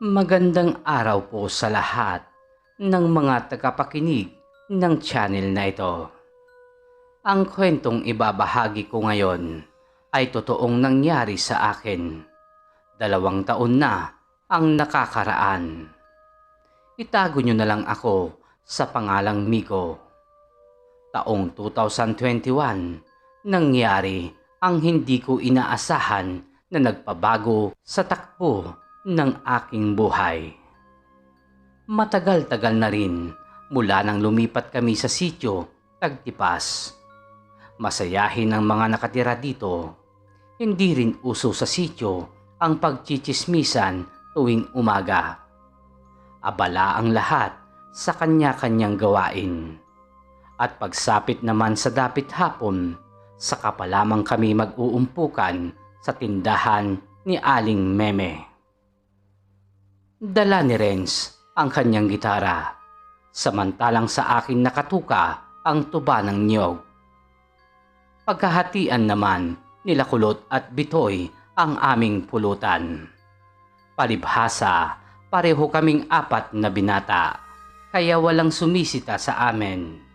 Magandang araw po sa lahat ng mga tagapakinig ng channel na ito. Ang kwentong ibabahagi ko ngayon ay totoong nangyari sa akin. 2 taon na ang nakakaraan. Itago nyo na lang ako sa pangalang Miko. Taong 2021, nangyari ang hindi ko inaasahan na nagpabago sa takbo ng aking buhay. Matagal-tagal na rin mula nang lumipat kami sa sitio Tagtipas. Masayahin ang mga nakatira dito. Hindi rin uso sa sitio ang pagchichismisan tuwing umaga. Abala ang lahat sa kanya-kanyang gawain. At pagsapit naman sa dapit hapon, saka pa lamang kami mag-uumpukan sa tindahan ni Aling Meme. Dala ni Renz ang kanyang gitara, samantalang sa akin nakatuka ang tuba ng niyog. Pagkahatian naman nila Kulot at Bitoy ang aming pulutan. Palibhasa, pareho kaming 4 na binata, kaya walang sumisita sa amin.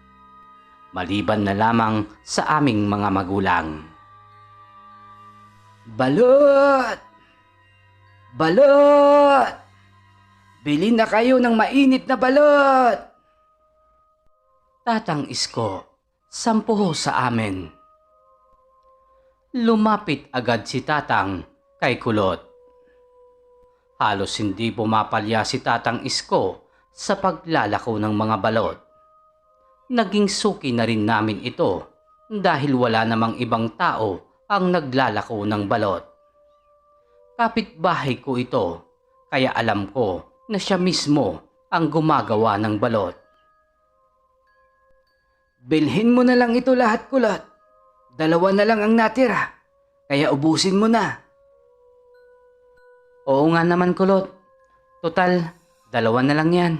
Maliban na lamang sa aming mga magulang. Balot! Balot! Bili na kayo ng mainit na balot! Tatang Isko, 10 sa amin. Lumapit agad si Tatang kay Kulot. Halos hindi pumapalya si Tatang Isko sa paglalako ng mga balot. Naging suki na rin namin ito dahil wala namang ibang tao ang naglalako ng balot. Kapitbahay ko ito, kaya alam ko na siya mismo ang gumagawa ng balot. Bilhin mo na lang ito lahat, Kulot. 2 na lang ang natira, kaya ubusin mo na. Oo nga naman, Kulot. Total, 2 na lang yan.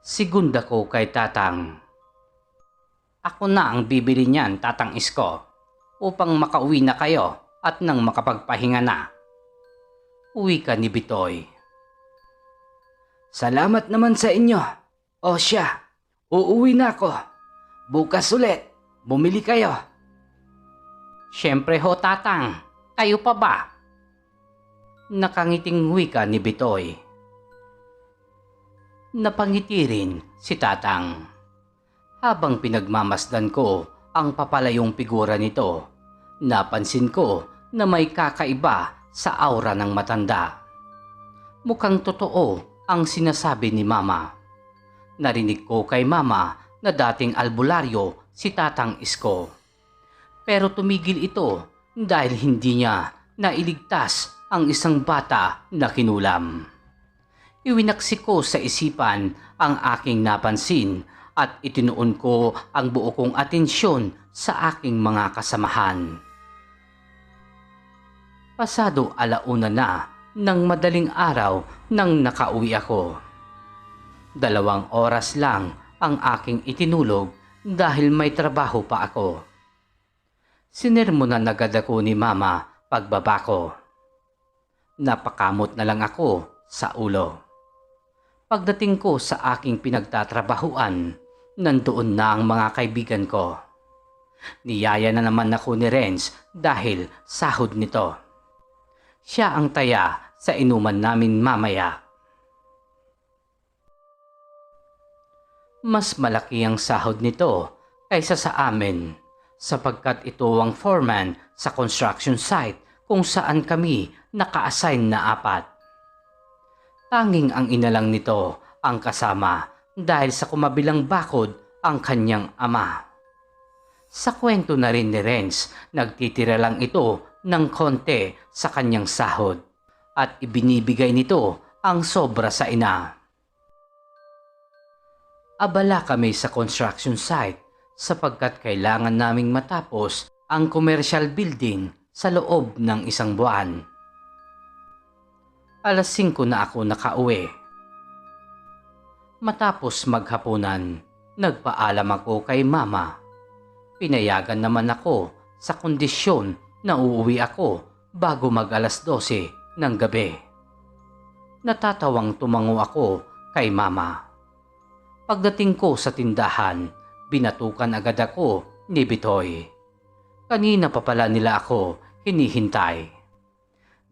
Sigunda ko kay Tatang. Ako na ang bibili niyan, Tatang Isko, upang makauwi na kayo at nang makapagpahinga na. Uwi ka ni Bitoy. Salamat naman sa inyo. O siya, uuwi na ako. Bukas ulit, bumili kayo. Siyempre ho, Tatang. Kayo pa ba? Nakangiting wika ni Bitoy. Napangiti rin si Tatang. Habang pinagmamasdan ko ang papalayong figura nito, napansin ko na may kakaiba sa aura ng matanda. Mukhang totoo ang sinasabi ni Mama. Narinig ko kay Mama na dating albularyo si Tatang Isko. Pero tumigil ito dahil hindi niya nailigtas ang isang bata na kinulam. Iwinaksi ko sa isipan ang aking napansin at itinuon ko ang buo kong atensyon sa aking mga kasamahan. Pasado 1:00 na ng madaling araw nang nakauwi ako. 2 oras lang ang aking itinulog dahil may trabaho pa ako. Sinermonan agad ako ni Mama pagbaba ko. Napakamot na lang ako sa ulo. Pagdating ko sa aking pinagtatrabahuan, nandoon na ang mga kaibigan ko. Niyaya na naman ako ni Renz dahil sahod nito. Siya ang taya sa inuman namin mamaya. Mas malaki ang sahod nito kaysa sa amin sapagkat ito ang foreman sa construction site kung saan kami naka-assign na 4. Tanging ang ina lang nito ang kasama dahil sa kumabilang bakod ang kanyang ama. Sa kwento na rin ni Renz, nagtitira lang ito ng konti sa kanyang sahod at ibinibigay nito ang sobra sa ina. Abala kami sa construction site sapagkat kailangan naming matapos ang commercial building sa loob ng 1 buwan. 5:00 na ako nakauwi. Matapos maghapunan, nagpaalam ako kay Mama. Pinayagan naman ako sa kondisyon na uuwi ako bago mag 12:00 ng gabi. Natatawang tumango ako kay Mama. Pagdating ko sa tindahan, binatukan agad ako ni Bitoy. Kanina pa pala nila ako hinihintay.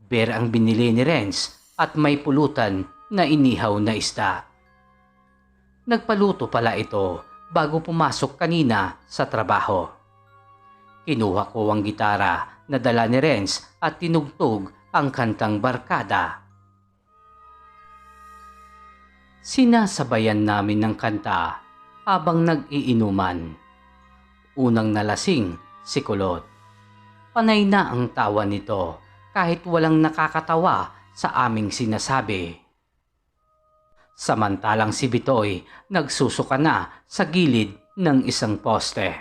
Beer ang binili ni Renz at may pulutan na inihaw na isda. Nagpaluto pala ito bago pumasok kanina sa trabaho. Kinuha ko ang gitara na dala ni Renz at tinugtog ang kantang Barkada. Sinasabayan namin ng kanta habang nag-iinuman. Unang nalasing si Kulot. Panay na ang tawa nito kahit walang nakakatawa sa aming sinasabi. Samantalang si Bitoy nagsusuka na sa gilid ng isang poste.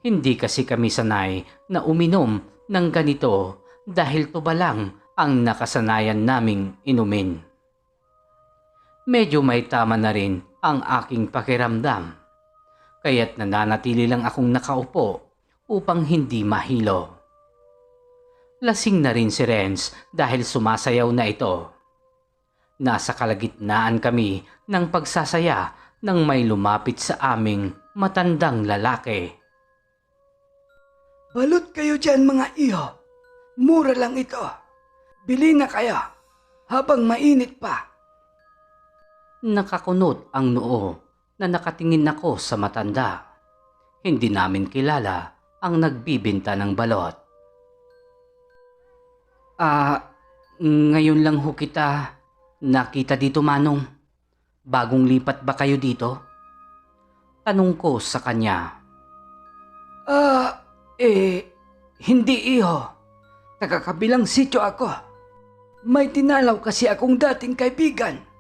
Hindi kasi kami sanay na uminom ng ganito dahil tuba lang ang nakasanayan naming inumin. Medyo may tama na rin ang aking pakiramdam, kaya't nananatili lang akong nakaupo upang hindi mahilo. Lasing na rin si Renz dahil sumasayaw na ito. Nasa kalagitnaan kami ng pagsasaya nang may lumapit sa aming matandang lalaki. Balot kayo dyan mga iho. Mura lang ito. Bili na kayo habang mainit pa. Nakakunot ang noo na nakatingin ako sa matanda. Hindi namin kilala ang nagbibinta ng balot. Ngayon lang ho kita nakita dito, Manong. Bagong lipat ba kayo dito? Tanong ko sa kanya. Hindi iho. Taga-kabilang sityo ako. May tinalaw kasi akong dating kaibigan.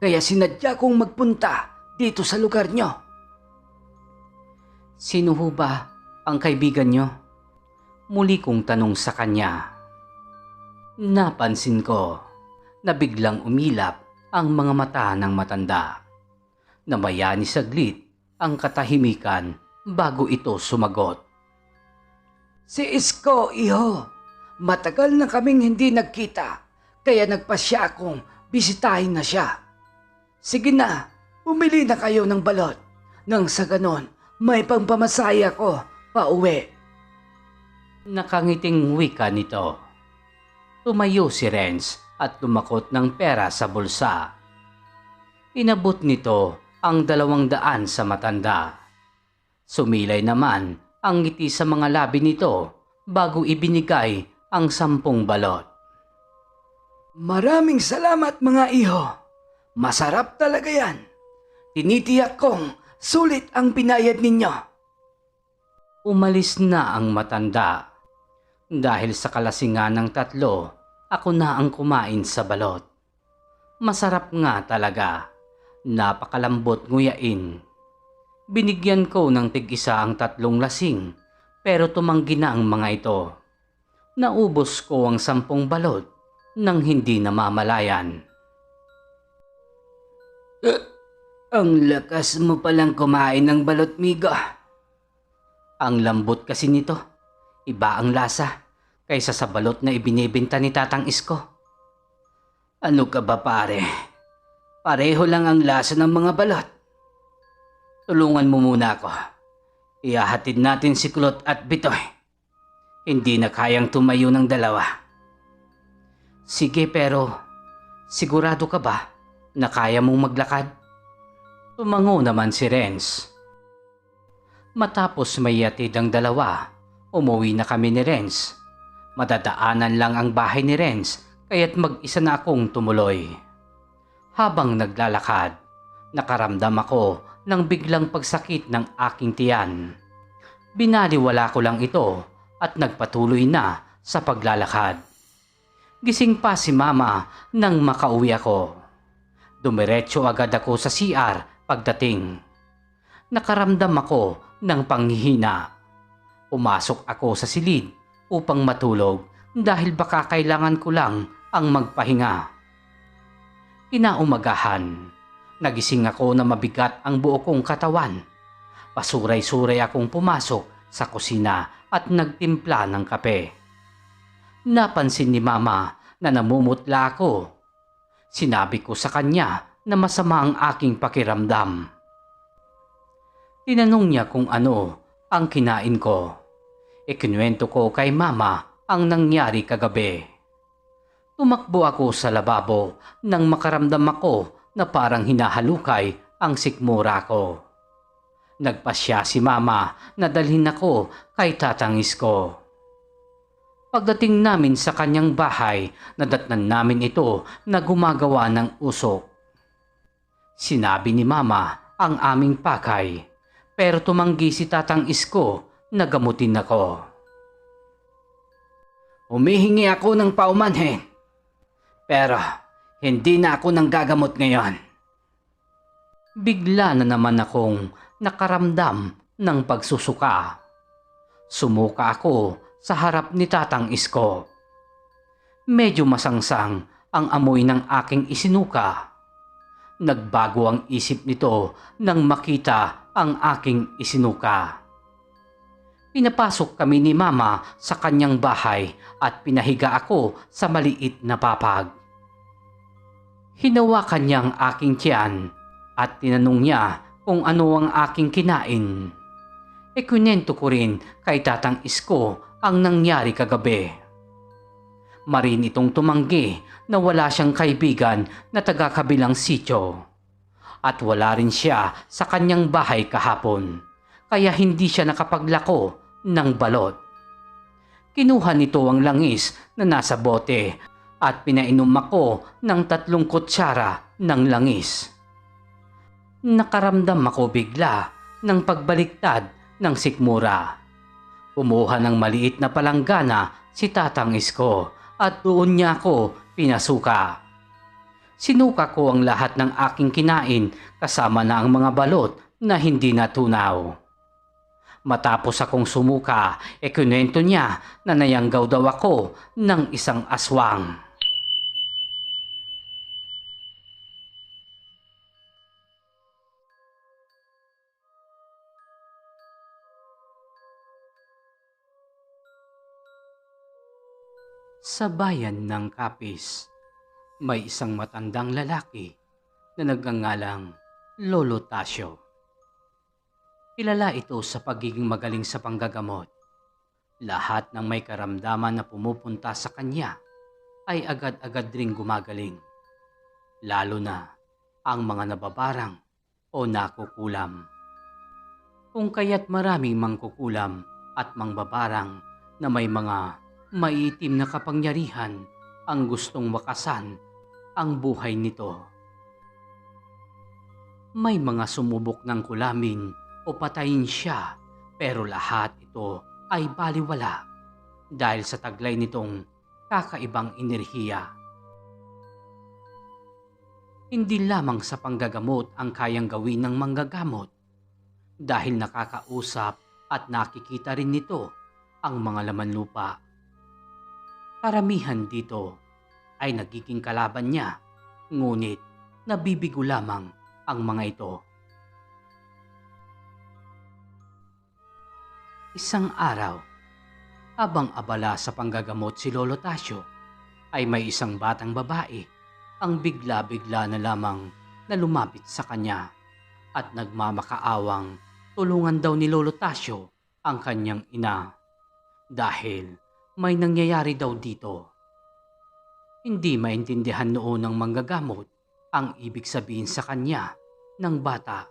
Kaya sinadya kong magpunta dito sa lugar nyo. Sino ho ba ang kaibigan nyo? Muli kong tanong sa kanya. Napansin ko na biglang umilap ang mga mata ng matanda. Namayani saglit ang katahimikan bago ito sumagot. Si Isko, iho. Matagal na kaming hindi nagkita. Kaya nagpasya akong bisitahin na siya. Sige na, umili na kayo ng balot. Nang sa ganon, may pangpamasaya ko pauwi. Nakangiting wika nito. Tumayo si Renz at lumakot ng pera sa bulsa. Inabot nito ang 200 sa matanda. Sumilay naman ang ngiti sa mga labi nito bago ibinigay ang 10 balot. Maraming salamat mga iho. Masarap talaga yan. Tinitiyak kong sulit ang pinayad ninyo. Umalis na ang matanda. Dahil sa kalasingan ng tatlo, ako na ang kumain sa balot. Masarap nga talaga. Napakalambot nguyain. Binigyan ko ng tig-isa ang 3 lasing, pero tumanggi na ang mga ito. Naubos ko ang 10 balot nang hindi namamalayan. Ang lakas mo palang kumain ng balot, migo. Ang lambot kasi nito. Iba ang lasa kaysa sa balot na ibinibenta ni Tatang Isko. Ano ka ba pare? Pareho lang ang lasa ng mga balot. Tulungan mo muna ako. Ihahatid natin si Kulot at Bitoy. Hindi na kayang tumayo ng dalawa. Sige, pero sigurado ka ba na kaya mong maglakad? Tumango naman si Renz. Matapos may yatid ang dalawa, umuwi na kami ni Renz. Madadaanan lang ang bahay ni Renz kaya't mag-isa na akong tumuloy. Habang naglalakad, nakaramdam ako ng biglang pagsakit ng aking tiyan. Binaliwala ko lang ito at nagpatuloy na sa paglalakad. Gising pa si Mama nang makauwi ako. Dumiretso agad ako sa CR pagdating. Nakaramdam ako ng panghihina. Pumasok ako sa silid upang matulog dahil baka kailangan ko lang ang magpahinga. Kinaumagahan, nagising ako na mabigat ang buo kong katawan. Pasuray-suray akong pumasok sa kusina at nagtimpla ng kape. Napansin ni Mama na namumutla ako. Sinabi ko sa kanya na masama ang aking pakiramdam. Tinanong niya kung ano ang kinain ko. Ikinuwento ko kay mama ang nangyari kagabi. Tumakbo ako sa lababo nang makaramdam ako na parang hinahalukay ang sikmura ko. Nagpasya si mama na dalhin ako kay Tatang Isko. Pagdating namin sa kanyang bahay, nadatnan namin ito na gumagawa ng usok. Sinabi ni mama ang aming pakay, pero tumanggi si Tatang Isko na gamutin ako. Humihingi ako ng paumanhin, pero hindi na ako nang gagamot ngayon. Bigla na naman akong nakaramdam ng pagsusuka. Sumuka ako sa harap ni Tatang Isko. Medyo masangsang ang amoy ng aking isinuka. Nagbago ang isip nito nang makita ang aking isinuka. Pinapasok kami ni mama sa kanyang bahay at pinahiga ako sa maliit na papag. Hinawakan niya ang aking tiyan at tinanong niya kung ano ang aking kinain. Ikunento ko rin kay Tatang Isko ang nangyari kagabi. Marin itong tumanggi na wala siyang kaibigan na taga-kabilang sityo. At wala rin siya sa kanyang bahay kahapon, kaya hindi siya nakapaglako ng balot. Kinuha nito ang langis na nasa bote at pinainom ako ng 3 kutsara ng langis. Nakaramdam ako bigla ng pagbaliktad ng sikmura. Kumuha ng maliit na palanggana si Tatang Isko at doon niya ako pinasuka. Sinuka ko ang lahat ng aking kinain kasama na ang mga balot na hindi natunaw. Matapos akong sumuka, ikinwento niya na nayanggaw daw ako ng isang aswang. Sa bayan ng Capiz, may isang matandang lalaki na nagngangalang Lolo Tasio. Kilala ito sa pagiging magaling sa panggagamot. Lahat ng may karamdaman na pumupunta sa kanya ay agad-agad ring gumagaling. Lalo na ang mga nababarang o nakukulam. Kung kaya't maraming mangkukulam at mangbabarang na may mga maiitim na kapangyarihan ang gustong wakasan ang buhay nito. May mga sumubok ng kulamin o patayin siya, pero lahat ito ay baliwala dahil sa taglay nitong kakaibang enerhiya. Hindi lamang sa panggagamot ang kayang gawin ng manggagamot dahil nakakausap at nakikita rin nito ang mga laman lupa. Karamihan dito ay nagiging kalaban niya, ngunit nabibigo lamang ang mga ito. Isang araw, habang abala sa panggagamot si Lolo Tasio, ay may isang batang babae ang bigla-bigla na lamang na lumapit sa kanya at nagmamakaawang tulungan daw ni Lolo Tasio ang kanyang ina dahil may nangyayari daw dito. Hindi maintindihan noon ng manggagamot ang ibig sabihin sa kanya ng bata,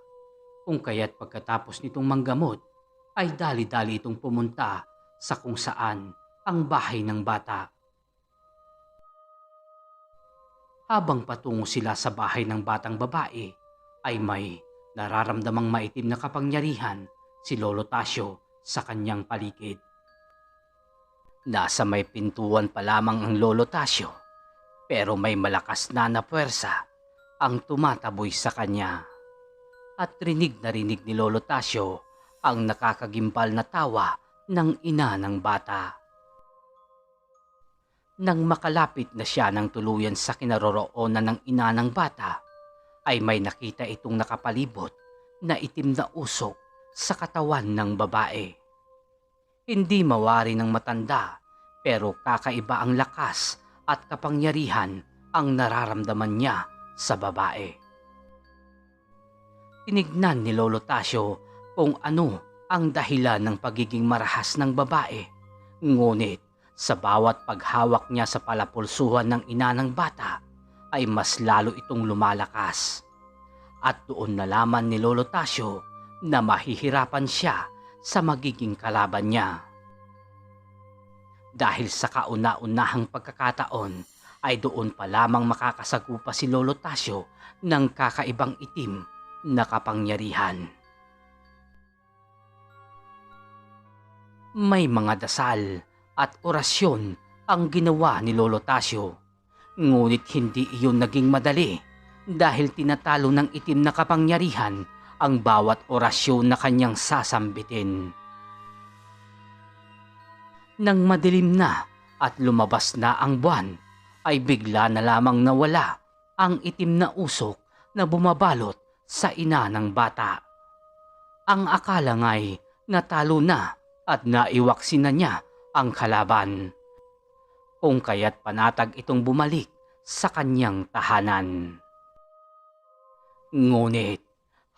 kung kaya't pagkatapos nitong manggamot ay dali-dali itong pumunta sa kung saan ang bahay ng bata. Habang patungo sila sa bahay ng batang babae, ay may nararamdamang maitim na kapangyarihan si Lolo Tasio sa kanyang paligid. Nasa may pintuan pa lamang ang Lolo Tasio, pero may malakas na puwersa ang tumataboy sa kanya. At rinig na rinig ni Lolo Tasio ang nakakagimbal na tawa ng ina ng bata. Nang makalapit na siya ng tuluyan sa kinaroroonan ng ina ng bata, ay may nakita itong nakapalibot na itim na usok sa katawan ng babae. Hindi mawari ng matanda, pero kakaiba ang lakas at kapangyarihan ang nararamdaman niya sa babae. Tinignan ni Lolo Tasio kung ano ang dahilan ng pagiging marahas ng babae. Ngunit sa bawat paghawak niya sa palapulsuhan ng ina ng bata ay mas lalo itong lumalakas. At doon nalaman ni Lolo Tasio na mahihirapan siya sa magiging kalaban niya. Dahil sa kauna-unahang pagkakataon ay doon pa lamang makakasagupa si Lolo Tasio ng kakaibang itim na kapangyarihan. May mga dasal at orasyon ang ginawa ni Lolo Tasio, ngunit hindi iyon naging madali dahil tinatalo ng itim na kapangyarihan ang bawat orasyon na kanyang sasambitin. Nang madilim na at lumabas na ang buwan, ay bigla na lamang nawala ang itim na usok na bumabalot sa ina ng bata. Ang akala nga'y natalo na at naiwaksi na niya ang kalaban, kung kaya't panatag itong bumalik sa kanyang tahanan. Ngunit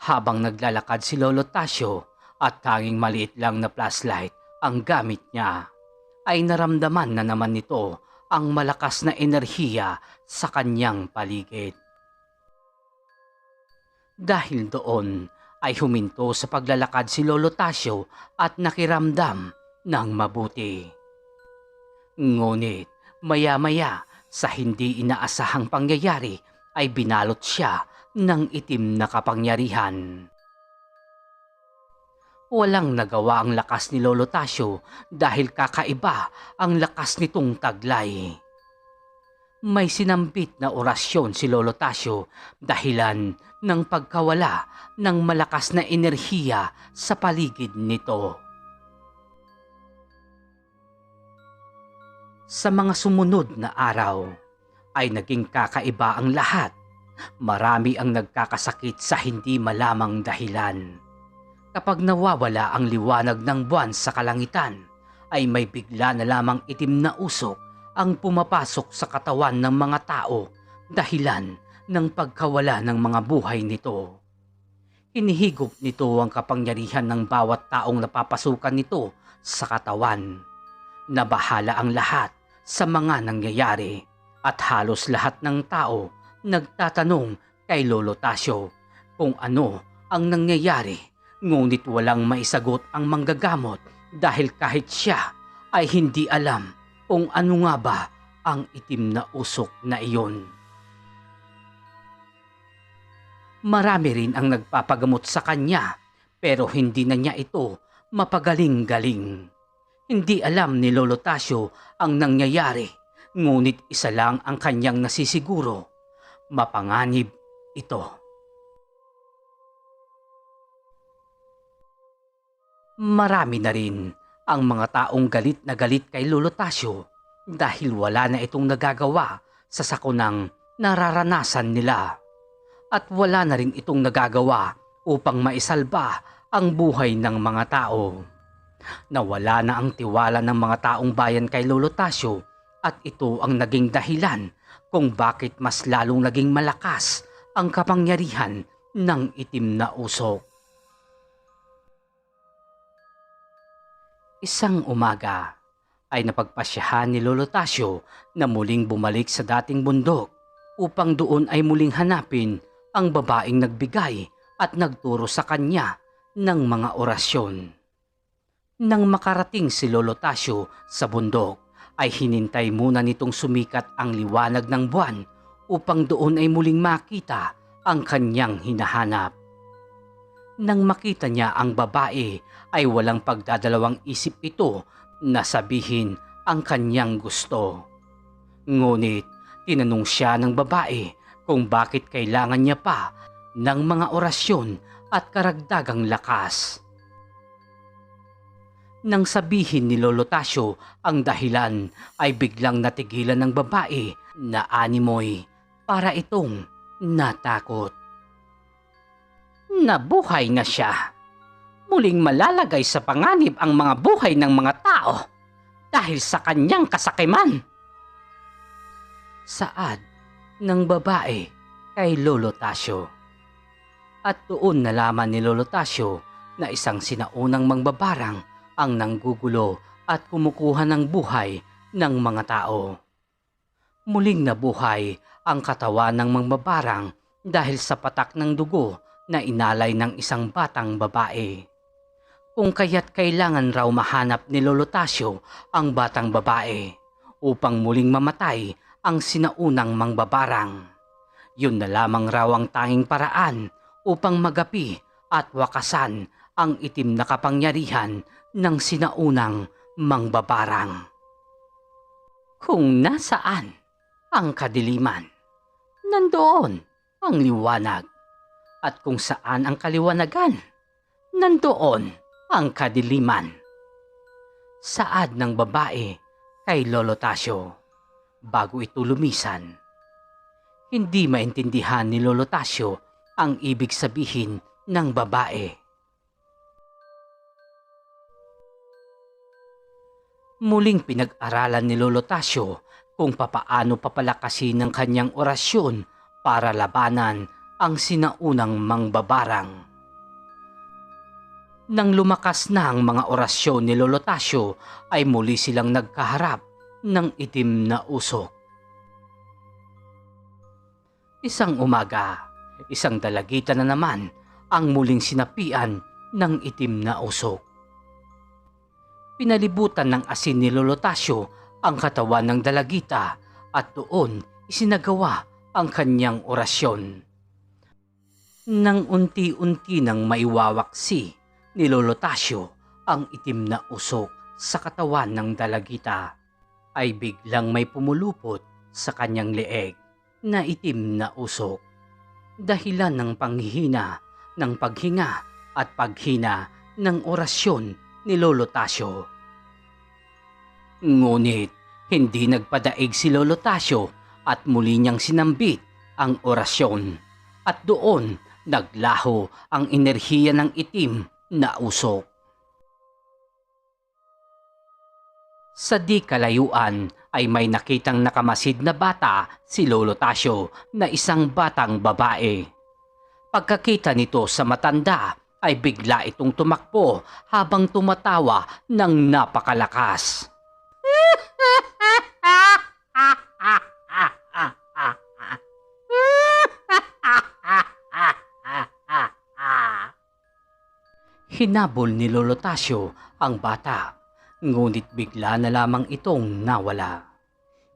habang naglalakad si Lolo Tasio at tanging maliit lang na flashlight ang gamit niya, ay naramdaman na naman nito ang malakas na enerhiya sa kanyang paligid. Dahil doon ay huminto sa paglalakad si Lolo Tasio at nakiramdam ng mabuti. Ngunit maya-maya sa hindi inaasahang pangyayari ay binalot siya ng itim na kapangyarihan. Walang nagawa ang lakas ni Lolo Tasio dahil kakaiba ang lakas nitong taglay. May sinambit na orasyon si Lolo Tasio dahilan ng pagkawala ng malakas na enerhiya sa paligid nito. Sa mga sumunod na araw ay naging kakaiba ang lahat. Marami ang nagkakasakit sa hindi malamang dahilan. Kapag nawawala ang liwanag ng buwan sa kalangitan, ay may bigla na lamang itim na usok ang pumapasok sa katawan ng mga tao dahilan ng pagkawala ng mga buhay nito. Hinihigop nito ang kapangyarihan ng bawat taong napapasukan nito sa katawan. Nabahala ang lahat sa mga nangyayari at halos lahat ng tao nagtatanong kay Lolo Tasio kung ano ang nangyayari. Ngunit walang maisagot ang manggagamot dahil kahit siya ay hindi alam kung ano nga ba ang itim na usok na iyon. Marami rin ang nagpapagamot sa kanya pero hindi na niya ito mapagaling-galing. Hindi alam ni Lolo Tasio ang nangyayari, ngunit isa lang ang kanyang nasisiguro: mapanganib ito. Marami na rin ang mga taong galit na galit kay Lolo Tasio dahil wala na itong nagagawa sa sakunang nararanasan nila. At wala na rin itong nagagawa upang maisalba ang buhay ng mga tao. Nawala na ang tiwala ng mga taong bayan kay Lolo Tasio at ito ang naging dahilan kung bakit mas lalong naging malakas ang kapangyarihan ng itim na usok. Isang umaga ay napagpasyahan ni Lolo Tasio na muling bumalik sa dating bundok upang doon ay muling hanapin ang babaeng nagbigay at nagturo sa kanya ng mga orasyon. Nang makarating si Lolo Tasio sa bundok ay hinintay muna nitong sumikat ang liwanag ng buwan upang doon ay muling makita ang kanyang hinahanap. Nang makita niya ang babae ay walang pagdadalawang isip ito na sabihin ang kanyang gusto. Ngunit tinanong siya ng babae kung bakit kailangan niya pa ng mga orasyon at karagdagang lakas. Nang sabihin ni Lolo Tasio ang dahilan ay biglang natigilan ng babae na animoy para itong natakot. Nabuhay na siya. Muling malalagay sa panganib ang mga buhay ng mga tao dahil sa kanyang kasakiman. Saad ng babae kay Lolo Tasyo. At doon nalaman ni Lolo Tasyo na isang sinaunang mangbabarang ang nanggugulo at kumukuha ng buhay ng mga tao. Muling nabuhay ang katawan ng mangbabarang dahil sa patak ng dugo na inalay ng isang batang babae. Kung kaya't kailangan raw mahanap ni Lolo Tasyo ang batang babae upang muling mamatay ang sinaunang mangbabarang. Yun na lamang raw ang tanging paraan upang magapi at wakasan ang itim na kapangyarihan ng sinaunang mangbabarang. Kung nasaan ang kadiliman, nandoon ang liwanag. At kung saan ang kaliwanagan, nandoon ang kadiliman. Saad ng babae kay Lolo Tasyo bago ito lumisan. Hindi maintindihan ni Lolo Tasyo ang ibig sabihin ng babae. Muling pinag-aralan ni Lolo Tasyo kung papaano papalakasin ng kanyang orasyon para labanan ang sinaunang mangbabarang. Nang lumakas na ang mga orasyon ni Lolo Tasyo ay muli silang nagkaharap ng itim na usok. Isang umaga, isang dalagita na naman ang muling sinapian ng itim na usok. Pinalibutan ng asin ni Lolo Tasyo ang katawan ng dalagita at doon isinagawa ang kanyang orasyon. Nang unti-unti nang maiwawaksi ni Lolo Tasyo ang itim na usok sa katawan ng dalagita, ay biglang may pumulupot sa kanyang leeg na itim na usok. Dahilan ng panghihina ng paghinga at paghina ng orasyon ni Lolo Tasyo. Ngunit hindi nagpadaig si Lolo Tasyo at muli niyang sinambit ang orasyon at doon naglaho ang enerhiya ng itim na usok. Sa di kalayuan ay may nakitang nakamasid na bata si Lolo Tasyo na isang batang babae. Pagkakita nito sa matanda ay bigla itong tumakbo habang tumatawa ng napakalakas. Hinabol ni Lolo Tasyo ang bata, ngunit bigla na lamang itong nawala.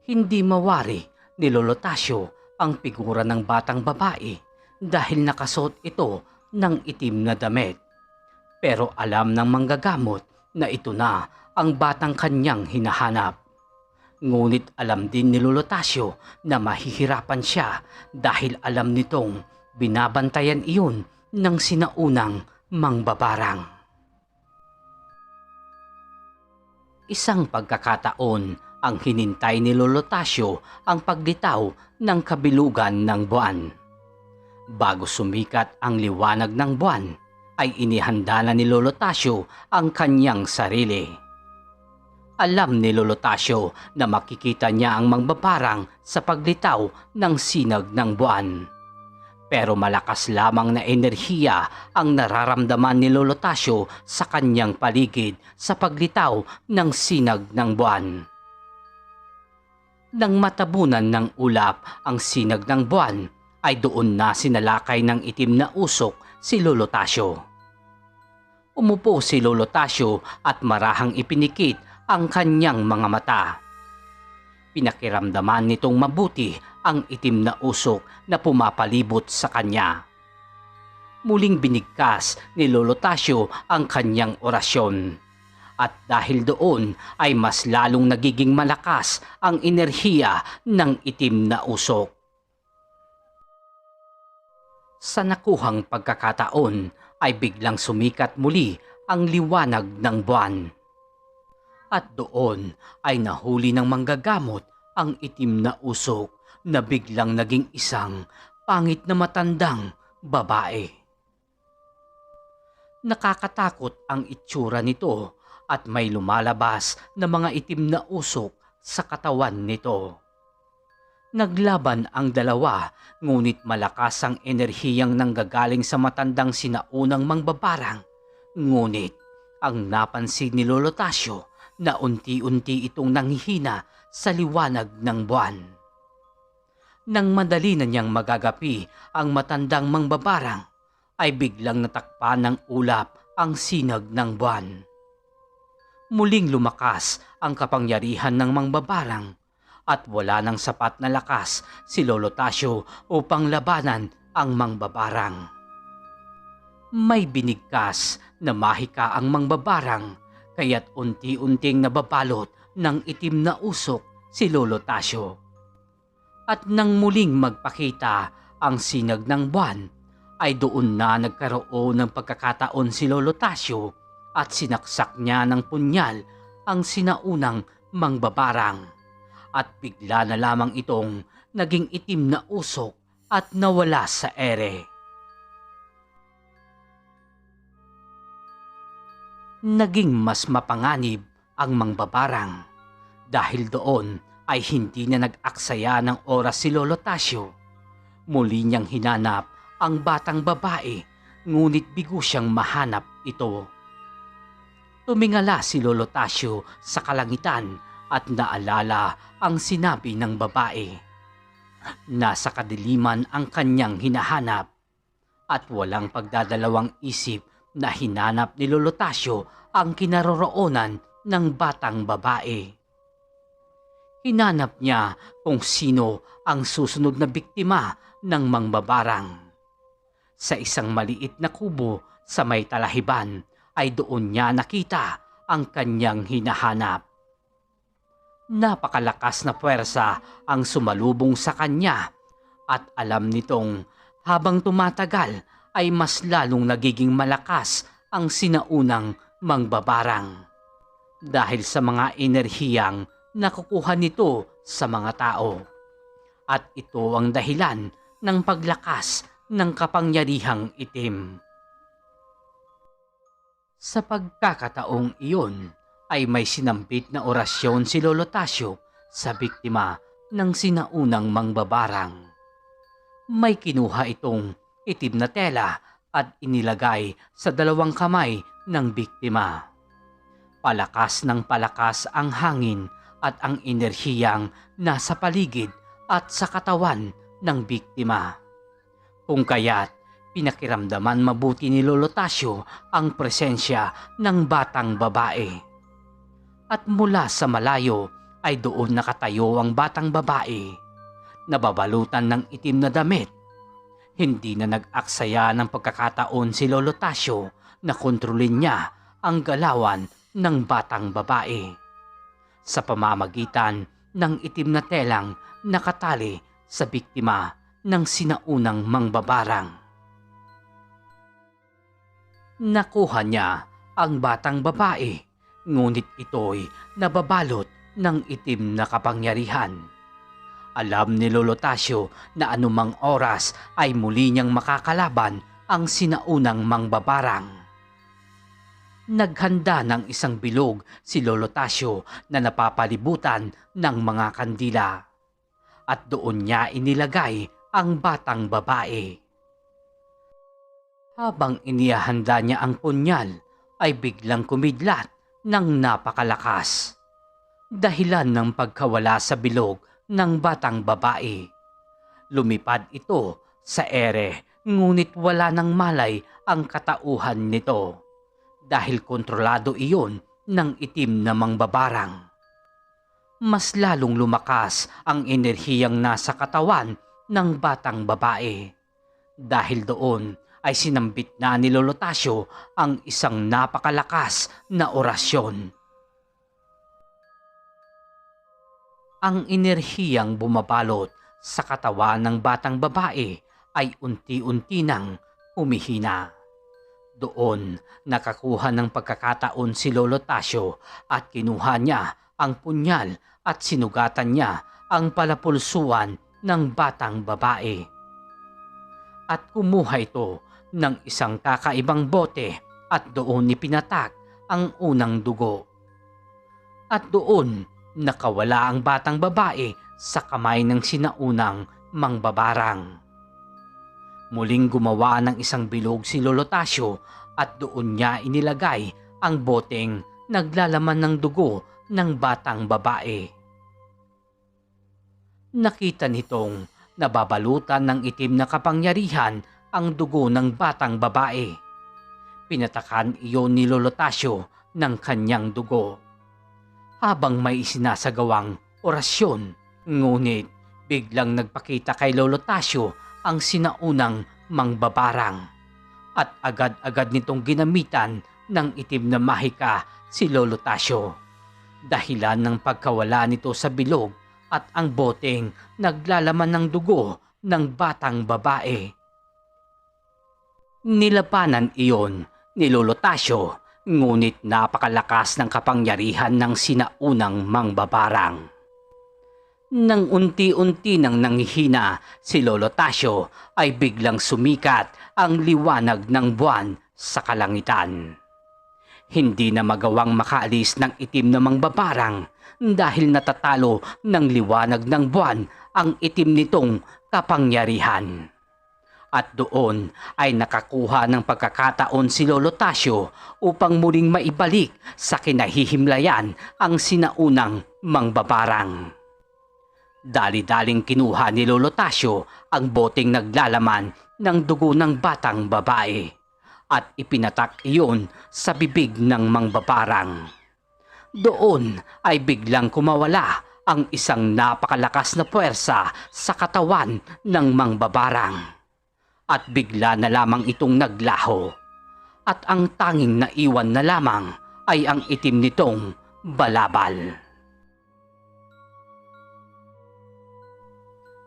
Hindi mawari ni Lolo Tasyo ang figura ng batang babae dahil nakasuot ito ng itim na damit. Pero alam ng manggagamot na ito na ang batang kanyang hinahanap. Ngunit alam din ni Lolo Tasyo na mahihirapan siya dahil alam nitong binabantayan iyon ng sinaunang mangbabarang. Isang pagkakataon ang hinintay ni Lolo Tasyo ang paglitaw ng kabilugan ng buwan. Bago sumikat ang liwanag ng buwan, ay inihanda na ni Lolo Tasyo ang kanyang sarili. Alam ni Lolo Tasyo na makikita niya ang mangbabarang sa paglitaw ng sinag ng buwan. Pero malakas lamang na enerhiya ang nararamdaman ni Lolo Tasyo sa kanyang paligid sa paglitaw ng sinag ng buwan. Nang matabunan ng ulap ang sinag ng buwan, ay doon na sinalakay ng itim na usok si Lolo Tasyo. Umupo si Lolo Tasyo at marahang ipinikit ang kanyang mga mata. Pinakiramdaman nitong mabuti ang itim na usok na pumapalibot sa kanya. Muling binigkas ni Lolo Tasyo ang kanyang orasyon. At dahil doon ay mas lalong nagiging malakas ang enerhiya ng itim na usok. Sa nakuhang pagkakataon ay biglang sumikat muli ang liwanag ng buwan. At doon ay nahuli ng manggagamot ang itim na usok na biglang naging isang pangit na matandang babae. Nakakatakot ang itsura nito at may lumalabas na mga itim na usok sa katawan nito. Naglaban ang dalawa, ngunit malakas ang enerhiyang nanggagaling sa matandang sinaunang mangbabarang. Ngunit ang napansin ni Lolo Tasyo na unti-unti itong nanghihina sa liwanag ng buwan. Nang madali na niyang magagapi ang matandang mangbabarang, ay biglang natakpan ng ulap ang sinag ng buwan. Muling lumakas ang kapangyarihan ng mangbabarang at wala ng sapat na lakas si Lolo Tasyo upang labanan ang mangbabarang. May binigkas na mahika ang mangbabarang, kaya't unti-unting nababalot ng itim na usok si Lolo Tasyo. At nang muling magpakita ang sinag ng buwan, ay doon na nagkaroon ng pagkakataon si Lolo Tasyo at sinaksak niya ng punyal ang sinaunang mangbabarang. At bigla na lamang itong naging itim na usok at nawala sa ere. Naging mas mapanganib ang mangbabarang. Dahil doon ay hindi na nag-aksaya ng oras si Lolo Tasyo. Muli niyang hinanap ang batang babae, ngunit bigo siyang mahanap ito. Tumingala si Lolo Tasyo sa kalangitan at naalala ang sinabi ng babae. Nasa kadiliman ang kanyang hinahanap at walang pagdadalawang isip na hinanap ni Lolo Tasyo ang kinaroroonan ng batang babae. Hinanap niya kung sino ang susunod na biktima ng mangbabarang. Sa isang maliit na kubo sa may talahiban ay doon niya nakita ang kanyang hinahanap. Napakalakas na puwersa ang sumalubong sa kanya at alam nitong habang tumatagal ay mas lalong nagiging malakas ang sinaunang mangbabarang dahil sa mga enerhiyang nakukuha nito sa mga tao. At ito ang dahilan ng paglakas ng kapangyarihang itim. Sa pagkakataong iyon ay may sinambit na orasyon si Lolo Tasyo sa biktima ng sinaunang mangbabarang. May kinuha itong itim na tela at inilagay sa dalawang kamay ng biktima. Palakas ng palakas ang hangin at ang enerhiyang nasa paligid at sa katawan ng biktima. Kung kaya't pinakiramdaman mabuti ni Lolo Tasyo ang presensya ng batang babae. At mula sa malayo ay doon nakatayo ang batang babae, nababalutan ng itim na damit. Hindi na nag-aksaya ng pagkakataon si Lolo Tasyo na kontrolin niya ang galawan ng batang babae sa pamamagitan ng itim na telang nakatali sa biktima ng sinaunang mangbabarang. Nakuha niya ang batang babae, ngunit ito'y nababalot ng itim na kapangyarihan. Alam ni Lolo Tasyo na anumang oras ay muli niyang makakalaban ang sinaunang mangbabarang. Naghanda ng isang bilog si Lolo Tasyo na napapalibutan ng mga kandila. At doon niya inilagay ang batang babae. Habang inihanda niya ang punyal, ay biglang kumidlat ng napakalakas. Dahilan ng pagkawala sa bilog ng batang babae. Lumipad ito sa ere, ngunit wala ng malay ang katauhan nito. Dahil kontrolado iyon ng itim na mangbabarang. Mas lalong lumakas ang enerhiyang nasa katawan ng batang babae. Dahil doon ay sinambit na ni Lolo Tasyo ang isang napakalakas na orasyon. Ang enerhiyang bumabalot sa katawan ng batang babae ay unti-unti nang humihina. Doon nakakuha ng pagkakataon si Lolo Tasyo at kinuha niya ang punyal at sinugatan niya ang palapulsuan ng batang babae. At kumuha ito ng isang kakaibang bote at doon ipinatak ang unang dugo. At doon nakawala ang batang babae sa kamay ng sinaunang mangbabarang. Muling gumawa ng isang bilog si Lolo Tasyo at doon niya inilagay ang boteng naglalaman ng dugo ng batang babae. Nakita nitong nababalutan ng itim na kapangyarihan ang dugo ng batang babae. Pinatakan iyon ni Lolo Tasyo ng kanyang dugo. Habang may isinasagawang orasyon, ngunit biglang nagpakita kay Lolo Tasyo ang sinaunang mangbabarang at agad-agad nitong ginamitan ng itim na mahika si Lolo Tasyo. Dahilan ng pagkawala nito sa bilog at ang boteng naglalaman ng dugo ng batang babae. Nilabanan iyon ni Lolo Tasyo, ngunit napakalakas ng kapangyarihan ng sinaunang mangbabarang. Nang unti-unti nang nanghihina si Lolo Tasyo ay biglang sumikat ang liwanag ng buwan sa kalangitan. Hindi na magawang makaalis ng itim na mangbabarang dahil natatalo ng liwanag ng buwan ang itim nitong kapangyarihan. At doon ay nakakuha ng pagkakataon si Lolo Tasyo upang muling maibalik sa kinahihimlayan ang sinaunang mangbabarang. Dali-daling kinuha ni Lolo Tasyo ang boteng naglalaman ng dugo ng batang babae at ipinatak iyon sa bibig ng mangbabarang. Doon ay biglang kumawala ang isang napakalakas na puwersa sa katawan ng mangbabarang at bigla na lamang itong naglaho at ang tanging naiwan na lamang ay ang itim nitong balabal.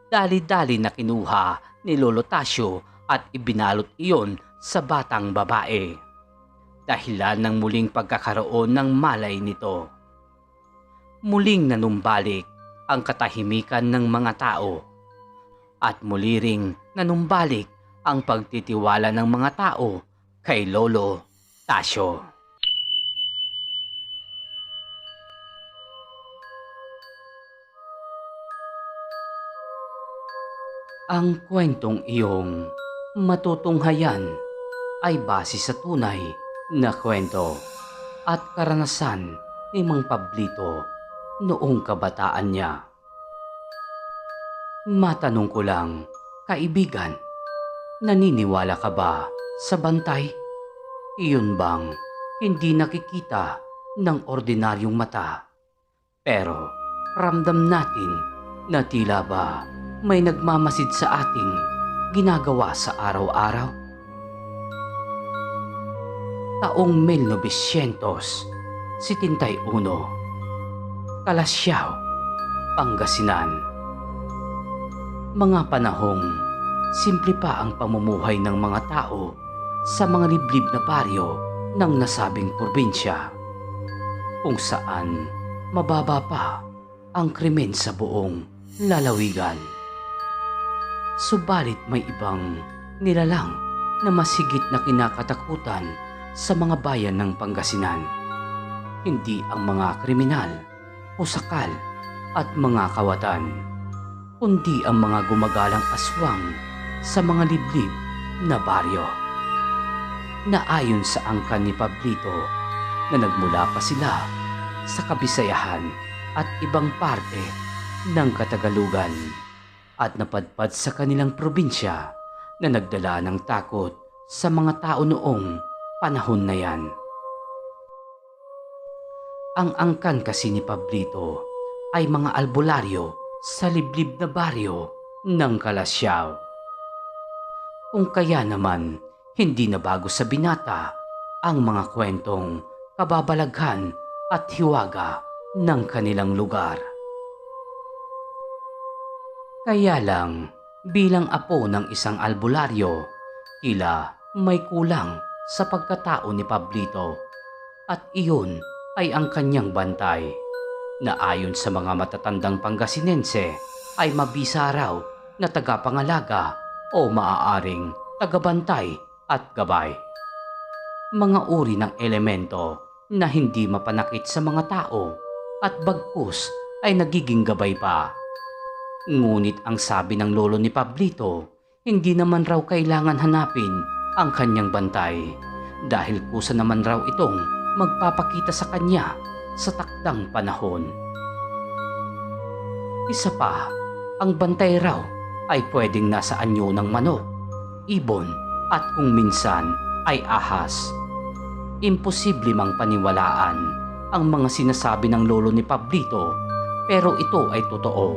Dali-dali na kinuha ni Lolo Tasyo at ibinalot iyon sa batang babae. Dahilan ng muling pagkakaroon ng malay nito. Muling nanumbalik ang katahimikan ng mga tao at muli ring nanumbalik ang pagtitiwala ng mga tao kay Lolo Tasyo. Ang kwentong iyong matutunghayan ay base sa tunay na kwento at karanasan ni Mang Pablito noong kabataan niya. Matanong ko lang, kaibigan, naniniwala ka ba sa bantay? Iyon bang hindi nakikita ng ordinaryong mata? Pero ramdam natin na tila ba may nagmamasid sa ating ginagawa sa araw-araw? Taong 1971, Kalasyaw, Pangasinan. Mga panahong simple pa ang pamumuhay ng mga tao sa mga liblib na baryo ng nasabing probinsya, kung saan mababa pa ang krimen sa buong lalawigan. Subalit may ibang nilalang na masigit na kinakatakutan sa mga bayan ng Pangasinan. Hindi ang mga kriminal, pusakal at mga kawatan, kundi ang mga gumagalang aswang sa mga liblib na baryo. Na ayon sa angkan ni Pablito na nagmula pa sila sa Kabisayahan at ibang parte ng Katagalugan at napadpad sa kanilang probinsya na nagdala ng takot sa mga tao noong panahon na yan. Ang angkan kasi ni Pablito ay mga albularyo sa liblib na baryo ng Kalasyaw. Kung kaya naman hindi na bago sa binata ang mga kwentong kababalaghan at hiwaga ng kanilang lugar. Kaya lang, bilang apo ng isang albularyo, tila may kulang sa pagkatao ni Pablito at iyon ay ang kanyang bantay na ayon sa mga matatandang Pangasinense ay mabisa raw na tagapangalaga o maaaring tagabantay at gabay. Mga uri ng elemento na hindi mapanakit sa mga tao at bagkus ay nagiging gabay pa. Ngunit ang sabi ng lolo ni Pablito, hindi naman raw kailangan hanapin ang kanyang bantay dahil kusa naman raw itong magpapakita sa kanya sa takdang panahon. Isa pa, ang bantay raw ay pwedeng nasa anyo ng manok, ibon at kung minsan ay ahas. Imposible mang paniwalaan ang mga sinasabi ng lolo ni Pablito, pero ito ay totoo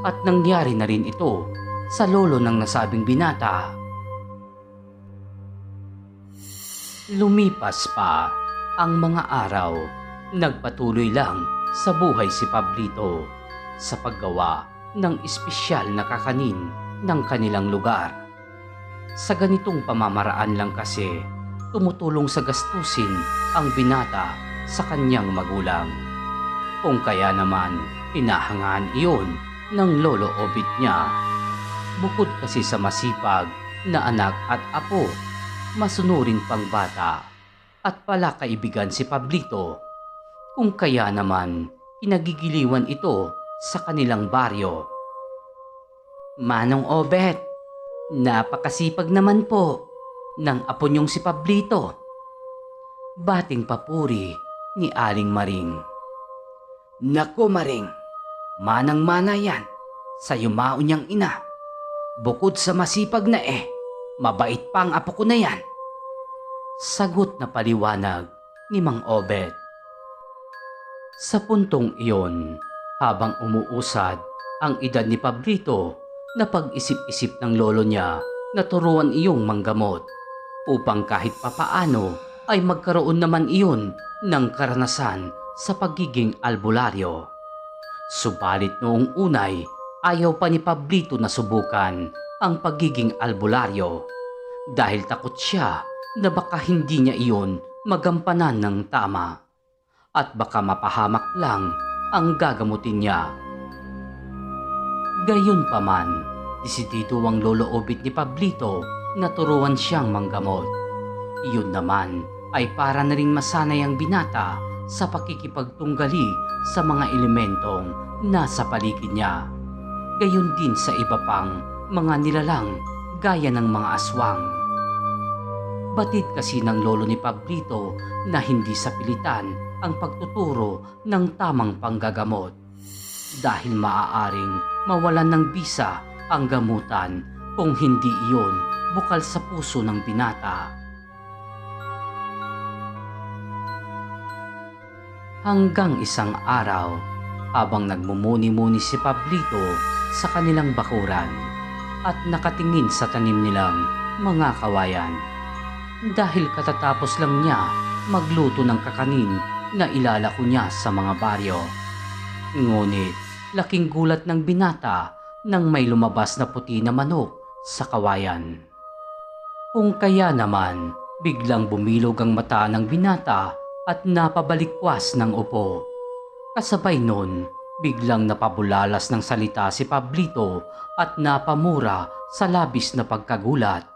at nangyari na rin ito sa lolo ng nasabing binata. Lumipas pa ang mga araw, nagpatuloy lang sa buhay si Pablito sa paggawa ng espesyal na kakanin ng kanilang lugar. Sa ganitong pamamaraan lang kasi, tumutulong sa gastusin ang binata sa kanyang magulang. Kung kaya naman, hinahangaan iyon ng lolo Obit niya. Bukod kasi sa masipag na anak at apo, masunurin pang bata at pala kaibigan si Pablito. Kung kaya naman, kinagigiliwan ito sa kanilang baryo. Manong Obet, napakasipag naman po ng apo niyong si Pablito. Bating papuri ni Aling Maring. Naku Maring, manang-mana yan sa yumao niyang ina. Bukod sa masipag na mabait pa ang apo ko na yan. Sagot na paliwanag ni Mang Obet. Sa puntong iyon, habang umuusad ang edad ni Pablito, na pag-isip-isip ng lolo niya na turuan iyong manggamot upang kahit papaano ay magkaroon naman iyon ng karanasan sa pagiging albularyo. Subalit noong unay, ayaw pa ni Pablito na subukan ang pagiging albularyo dahil takot siya na baka hindi niya iyon magampanan ng tama at baka mapahamak lang ang gagamutin niya. Gayunpaman, desidido ang lolo Obit ni Pablito na turuan siyang manggamot. Iyon naman ay para na rin masanay ang binata sa pakikipagtunggali sa mga elementong nasa paligid niya. Gayon din sa iba pang mga nilalang gaya ng mga aswang. Batid kasi ng lolo ni Pablito na hindi sa pilitan ang pagtuturo ng tamang panggagamot dahil maaaring mawalan ng bisa ang gamutan kung hindi iyon bukal sa puso ng binata. Hanggang isang araw, habang nagmumuni-muni si Pablito sa kanilang bakuran at nakatingin sa tanim nilang mga kawayan. Dahil katatapos lang niya magluto ng kakanin na ilalako niya sa mga baryo. Ngunit laking gulat ng binata nang may lumabas na puti na manok sa kawayan. Kung kaya naman, biglang bumilog ang mata ng binata at napabalikwas ng upo. Kasabay nun, biglang napabulalas ng salita si Pablito at napamura sa labis na pagkagulat.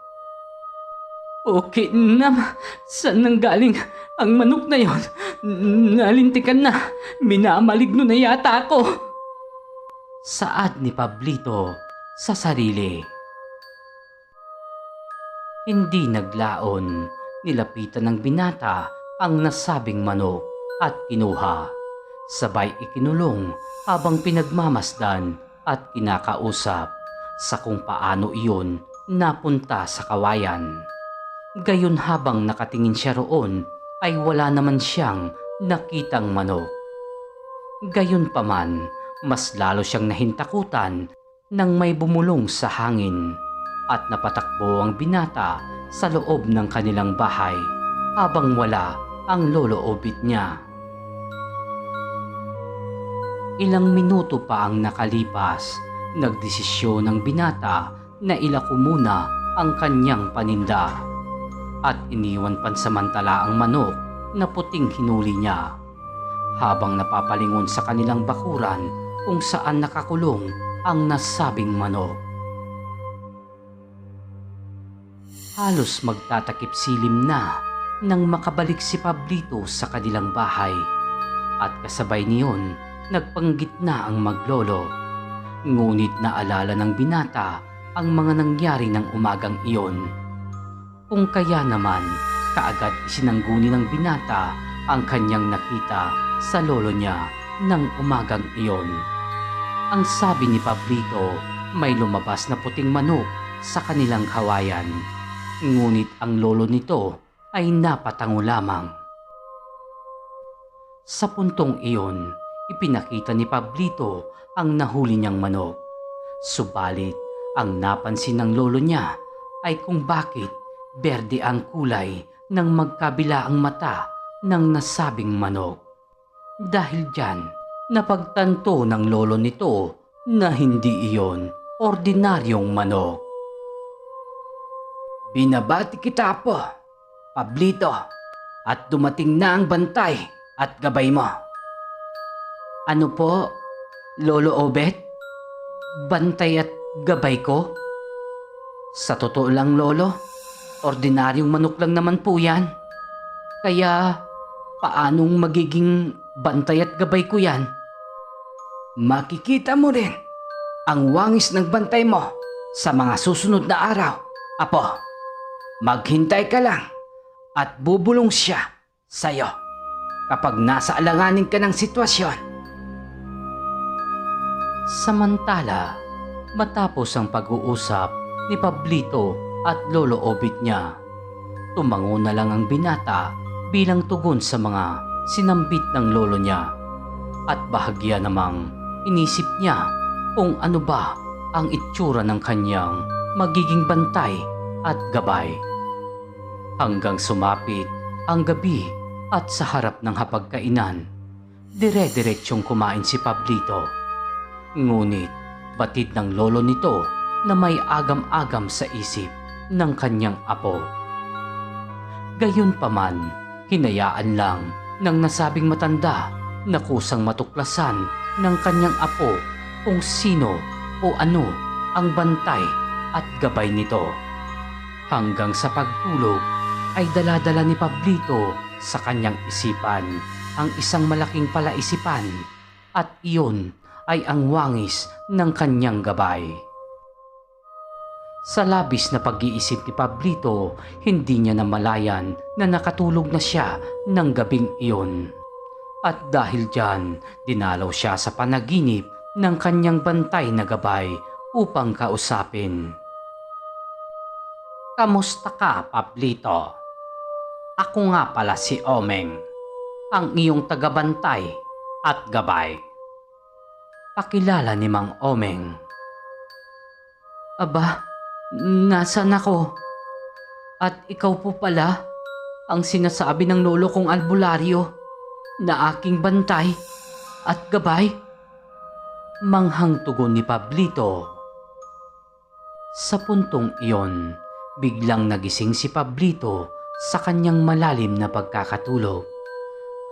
Okay na, saan nanggaling ang manok na yon? Nalintikan na, minamaligno na yata ako. Saad ni Pablito sa sarili. Hindi naglaon, nilapitan ng binata ang nasabing manok at kinuha. Sabay ikinulong habang pinagmamasdan at kinakausap sa kung paano iyon napunta sa kawayan. Gayon habang nakatingin siya roon ay wala naman siyang nakitang manok. Gayon paman, mas lalo siyang nahintakutan nang may bumulong sa hangin at napatakbo ang binata sa loob ng kanilang bahay habang wala ang lolo Obit niya. Ilang minuto pa ang nakalipas, nagdesisyon ng binata na ilako muna ang kanyang paninda at iniwan pansamantala ang manok na puting hinuli niya habang napapalingon sa kanilang bakuran kung saan nakakulong ang nasabing manok. Halos magtatakip silim na nang makabalik si Pablito sa kanilang bahay at kasabay niyon nagpanggit na ang maglolo. Ngunit naalala ng binata ang mga nangyari ng umagang iyon. Kung kaya naman, kaagad isinangguni ng binata ang kanyang nakita sa lolo niya ng umagang iyon. Ang sabi ni Pablito, may lumabas na puting manok sa kanilang kawayan. Ngunit ang lolo nito ay napatango lamang. Sa puntong iyon, ipinakita ni Pablito ang nahuli niyang manok. Subalit, ang napansin ng lolo niya ay kung bakit berde ang kulay ng magkabilaang mata ng nasabing manok. Dahil diyan, napagtanto ng lolo nito na hindi iyon ordinaryong manok. Binabati kita po, Pablito, at dumating na ang bantay at gabay mo. Ano po, Lolo Obet? Bantay at gabay ko? Sa totoo lang, Lolo, ordinaryong manok lang naman po yan. Kaya, paanong magiging bantay at gabay ko yan? Makikita mo rin ang wangis ng bantay mo sa mga susunod na araw, Apo. Maghintay ka lang at bubulong siya sa'yo kapag nasa alanganin ka ng sitwasyon. Samantala, matapos ang pag-uusap ni Pablito at Lolo Obet niya, tumango na lang ang binata bilang tugon sa mga sinambit ng lolo niya. At bahagya namang inisip niya kung ano ba ang itsura ng kanyang magiging bantay at gabay. Hanggang sumapit ang gabi at sa harap ng hapagkainan, dire-diretsyong kumain si Pablito. Ngunit batid ng lolo nito na may agam-agam sa isip ng kanyang apo. Gayunpaman, hinayaan lang ng nasabing matanda na kusang matuklasan ng kanyang apo kung sino o ano ang bantay at gabay nito. Hanggang sa pagtulog ay dala-dala ni Pablito sa kanyang isipan ang isang malaking palaisipan at iyon ay ang wangis ng kanyang gabay. Sa labis na pag-iisip ni Pablito, hindi niya namalayan na nakatulog na siya ng gabing iyon. At dahil diyan, dinalaw siya sa panaginip ng kanyang bantay na gabay upang kausapin. Kamusta ka, Pablito? Ako nga pala si Omeng, ang iyong tagabantay at gabay. Pakilala ni Mang Omeng. Aba, nasaan ako? At ikaw po pala ang sinasabi ng lolo kong albularyo na aking bantay at gabay? Manghang tugon ni Pablito. Sa puntong iyon, biglang nagising si Pablito sa kanyang malalim na pagkakatulog,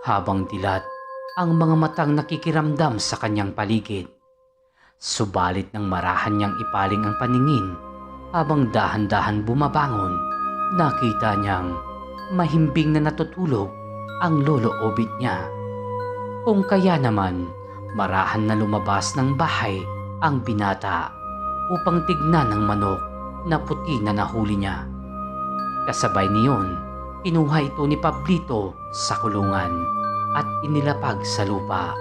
habang dilat ang mga matang nakikiramdam sa kanyang paligid. Subalit nang marahan niyang ipaling ang paningin, habang dahan-dahan bumabangon, nakita niyang mahimbing na natutulog ang lolo Obet niya. Kung kaya naman, marahan na lumabas ng bahay ang binata upang tignan ang manok na puti na nahuli niya. Kasabay niyon, kinuha ito ni Pablito sa kulungan at inilapag sa lupa.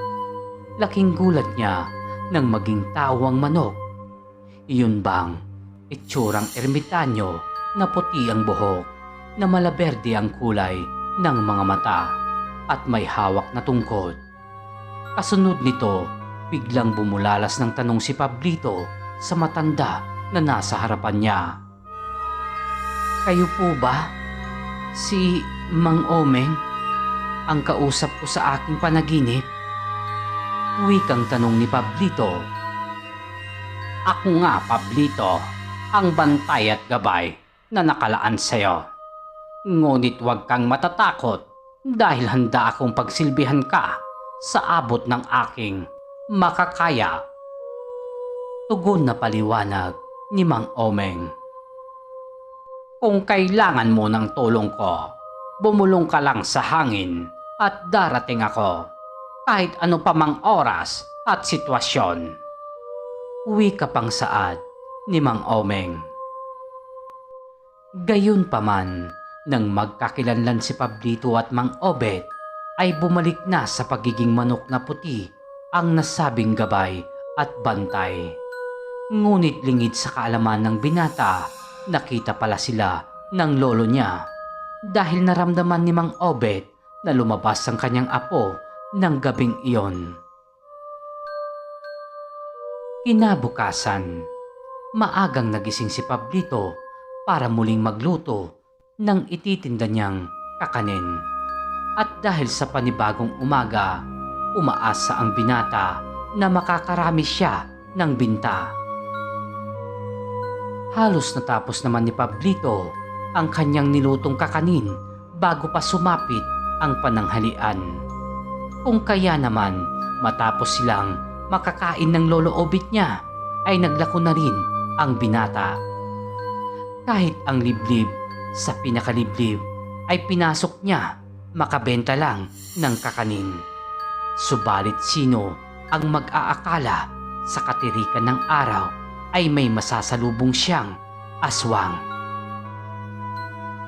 Laking gulat niya nang maging tao ang manok. Iyon bang itsurang ermitanyo na puti ang buhok, na malaberde ang kulay ng mga mata at may hawak na tungkod. Kasunod nito, biglang bumulalas ng tanong si Pablito sa matanda na nasa harapan niya. Kayo po ba si Mang Omeng, ang kausap ko sa aking panaginip? Wikang tanong ni Pablito. Ako nga, Pablito, ang bantay at gabay na nakalaan sa'yo. Ngunit huwag kang matatakot dahil handa akong pagsilbihan ka sa abot ng aking makakaya. Tugon na paliwanag ni Mang Omeng. Kung kailangan mo ng tulong ko, bumulong ka lang sa hangin at darating ako kahit ano pa mang oras at sitwasyon. Wika pang saad ni Mang Omeng. Gayunpaman, nang magkakilanlan si Pablito at Mang Obet, ay bumalik na sa pagiging manok na puti ang nasabing gabay at bantay. Ngunit lingid sa kaalaman ng binata, nakita pala sila ng lolo niya dahil naramdaman ni Mang Obet na lumabas ang kanyang apo ng gabing iyon. Kinabukasan, maagang nagising si Pablito para muling magluto ng ititinda niyang kakanin. At dahil sa panibagong umaga, umaasa ang binata na makakarami siya ng binta. Halos natapos naman ni Pablito ang kanyang nilutong kakanin bago pa sumapit ang pananghalian. Kung kaya naman matapos silang makakain ng lolo Obet niya, ay naglako na rin ang binata. Kahit ang liblib sa pinakaliblib ay pinasok niya, makabenta lang ng kakanin. Subalit sino ang mag-aakala sa katirikan ng araw ay may masasalubong siyang aswang.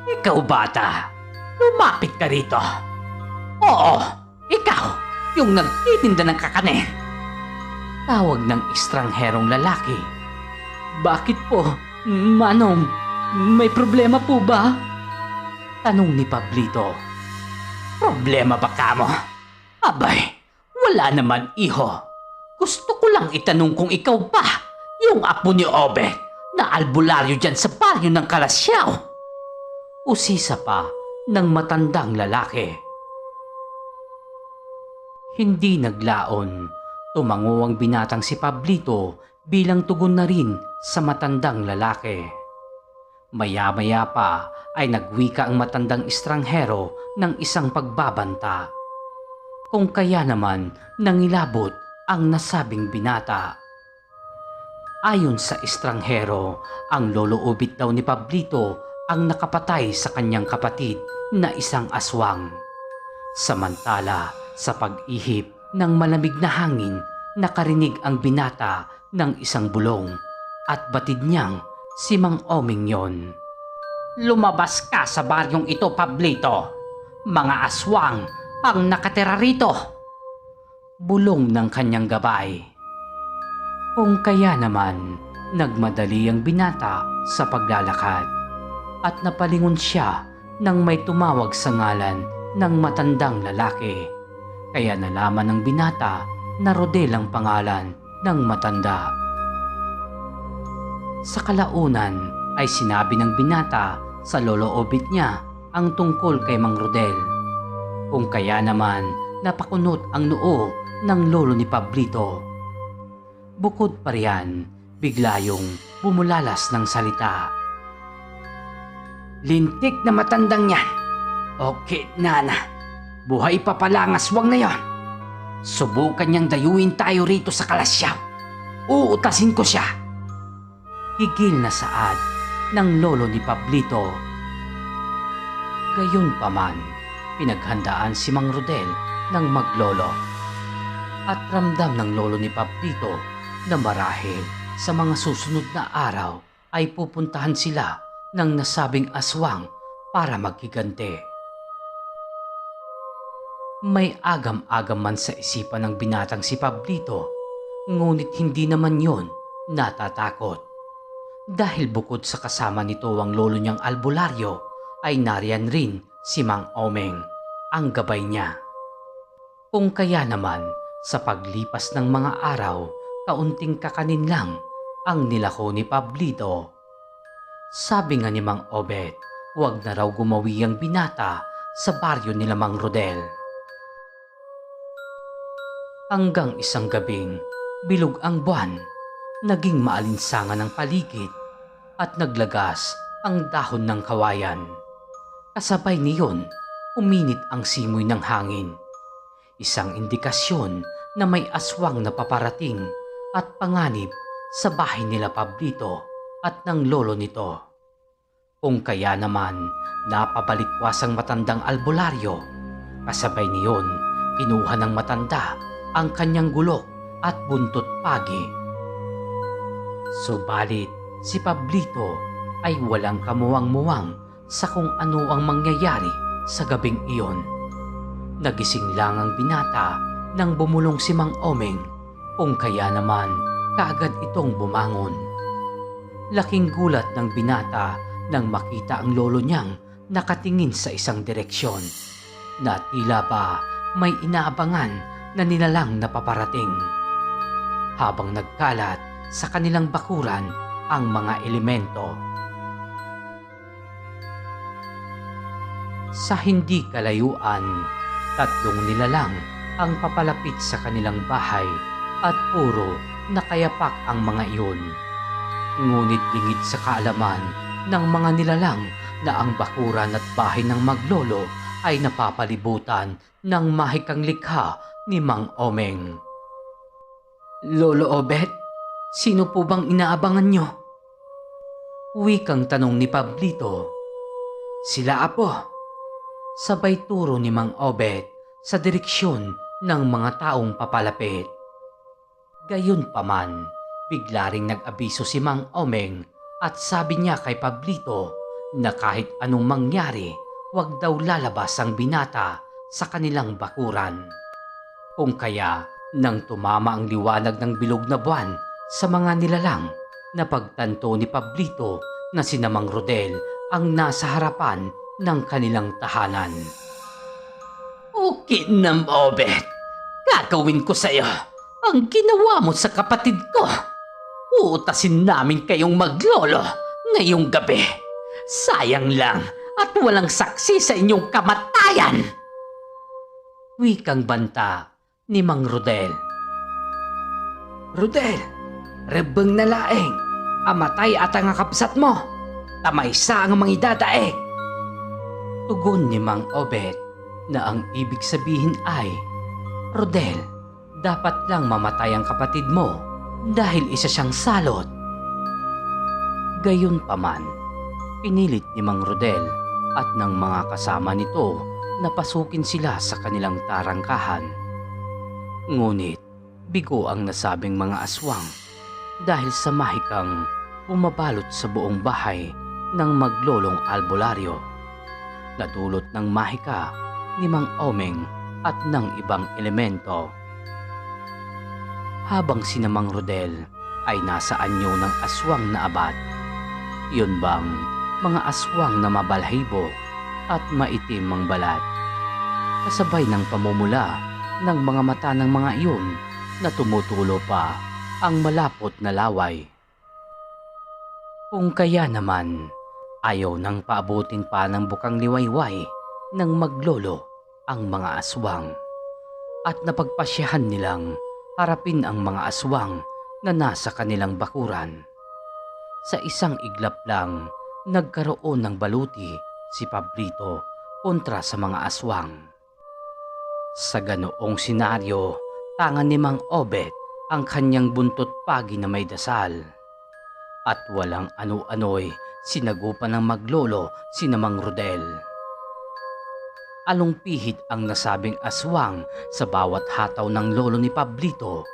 Ikaw bata, lumapit ka rito. Oo, ikaw yung nagtitinda ng kakanin. Tawag ng estrangherong lalaki. Bakit po, Manong? May problema po ba? Tanong ni Pablito. Problema ba kamo? Abay, wala naman iho. Gusto ko lang itanong kung ikaw ba yung apo ni Obet na albularyo dyan sa baryo ng Kalasyaw. Usisa pa ng matandang lalaki. Hindi naglaon, tumango ang binatang si Pablito bilang tugon na rin sa matandang lalaki. Maya-maya pa ay nagwika ang matandang estranghero ng isang pagbabanta. Kung kaya naman nangilabot ang nasabing binata. Ayon sa estranghero, ang lolo Obet daw ni Pablito ang nakapatay sa kanyang kapatid na isang aswang. Samantala, sa pag-ihip ng malamig na hangin, nakarinig ang binata ng isang bulong at batid niyang si Mang Omeng yon. Lumabas ka sa baryong ito, Pablito. Mga aswang ang nakatira rito. Bulong ng kanyang gabay. Kung kaya naman, nagmadali ang binata sa paglalakad at napalingon siya nang may tumawag sa ngalan ng matandang lalaki. Kaya nalaman ng binata na Rodel ang pangalan ng matanda. Sa kalaunan ay sinabi ng binata sa lolo Obet niya ang tungkol kay Mang Rodel. Kung kaya naman napakunot ang noo ng lolo ni Pablito. Bukod pa riyan, bigla yung bumulalas ng salita. Lintik na matandang yan. Okay, nana. Buhay pa pala ang aswang na yon. Subukan niyang dayuin tayo rito sa Kalasyaw. Uutasin ko siya. Higil na saad ng lolo ni Pablito. Gayunpaman, pinaghandaan si Mang Rodel ng maglolo. At ramdam ng lolo ni Pablito na marahil sa mga susunod na araw ay pupuntahan sila ng nasabing aswang para maghiganti. May agam-agam man sa isipan ng binatang si Pablito, ngunit hindi naman yon natatakot. Dahil bukod sa kasama nito ang lolo niyang albularyo, ay nariyan rin si Mang Omeng, ang gabay niya. Kung kaya naman, sa paglipas ng mga araw, kaunting kakanin lang ang nilako ni Pablito. Sabi nga ni Mang Obet, huwag na raw gumawi ang binata sa baryo nila Mang Rodel. Hanggang isang gabing, bilog ang buwan, naging maalinsangan ang paligid at naglagas ang dahon ng kawayan. Kasabay niyon, uminit ang simoy ng hangin. Isang indikasyon na may aswang na paparating at panganib sa bahay nila Pablito at ng lolo nito. Kung kaya naman, napabalikwas ang matandang albularyo. Kasabay niyon, kinuha ng matanda ang kanyang gulok at buntot pagi. Subalit si Pablito ay walang kamuwang-muwang sa kung ano ang mangyayari sa gabing iyon. Nagising lang ang binata nang bumulong si Mang Omeng, kung kaya naman kaagad itong bumangon. Laking gulat ng binata nang makita ang lolo niyang nakatingin sa isang direksyon na tila ba may inaabangan na nilalang na paparating. Habang nagkalat sa kanilang bakuran ang mga elemento. Sa hindi kalayuan, 3 nilalang ang papalapit sa kanilang bahay at puro nakayapak ang mga iyon. Ngunit lingid sa kaalaman ng mga nilalang na ang bakuran at bahay ng maglolo ay napapalibutan ng mahikang likha ni Mang Omeng. Lolo Obet, sino po bang inaabangan nyo? Wikang tanong ni Pablito. Sila apo. Sabay turo ni Mang Obet sa direksyon ng mga taong papalapit. Gayunpaman, bigla ring nag-abiso si Mang Omeng at sabi niya kay Pablito na kahit anong mangyari, huwag daw lalabas ang binata sa kanilang bakuran. Kung kaya, nang tumama ang liwanag ng bilog na buwan sa mga nilalang, napagtanto ni Pablito na si Mang Rodel ang nasa harapan ng kanilang tahanan. Okay na, Obet. Gagawin ko sa'yo ang ginawa mo sa kapatid ko. Uutasin namin kayong maglolo ngayong gabi. Sayang lang at walang saksi sa inyong kamatayan. Wikang banta ni Mang Rodel. Rodel, rebeng na laeng, amatay at ang kapsat mo. Tamaysa ang mga idadaig. Tugon ni Mang Obet na ang ibig sabihin ay, Rodel, dapat lang mamatay ang kapatid mo dahil isa siyang salot. Gayunpaman, pinilit ni Mang Rodel at ng mga kasama nito na pasukin sila sa kanilang tarangkahan. Ngunit bigo ang nasabing mga aswang dahil sa mahikang bumabalot sa buong bahay ng maglolong albularyo na dulot ng mahika ni Mang Omeng at ng ibang elemento. Habang si Mang Rodel ay nasa anyo ng aswang na abad, yun bang mga aswang na mabalhibo at maitim ang balat, kasabay ng pamumula ng mga mata ng mga iyon na tumutulo pa ang malapot na laway. Kung kaya naman, ayaw nang paabutin pa ng bukang liwayway ng maglolo ang mga aswang at napagpasyahan nilang harapin ang mga aswang na nasa kanilang bakuran. Sa isang iglap lang, nagkaroon ng baluti si Pablito kontra sa mga aswang. Sa ganoong senaryo, tangan ni Mang Obet ang kanyang buntot pagi na may dasal. At walang ano-ano'y sinagupan ng maglolo si Mang Rodel. Along pihit ang nasabing aswang sa bawat hataw ng lolo ni Pablito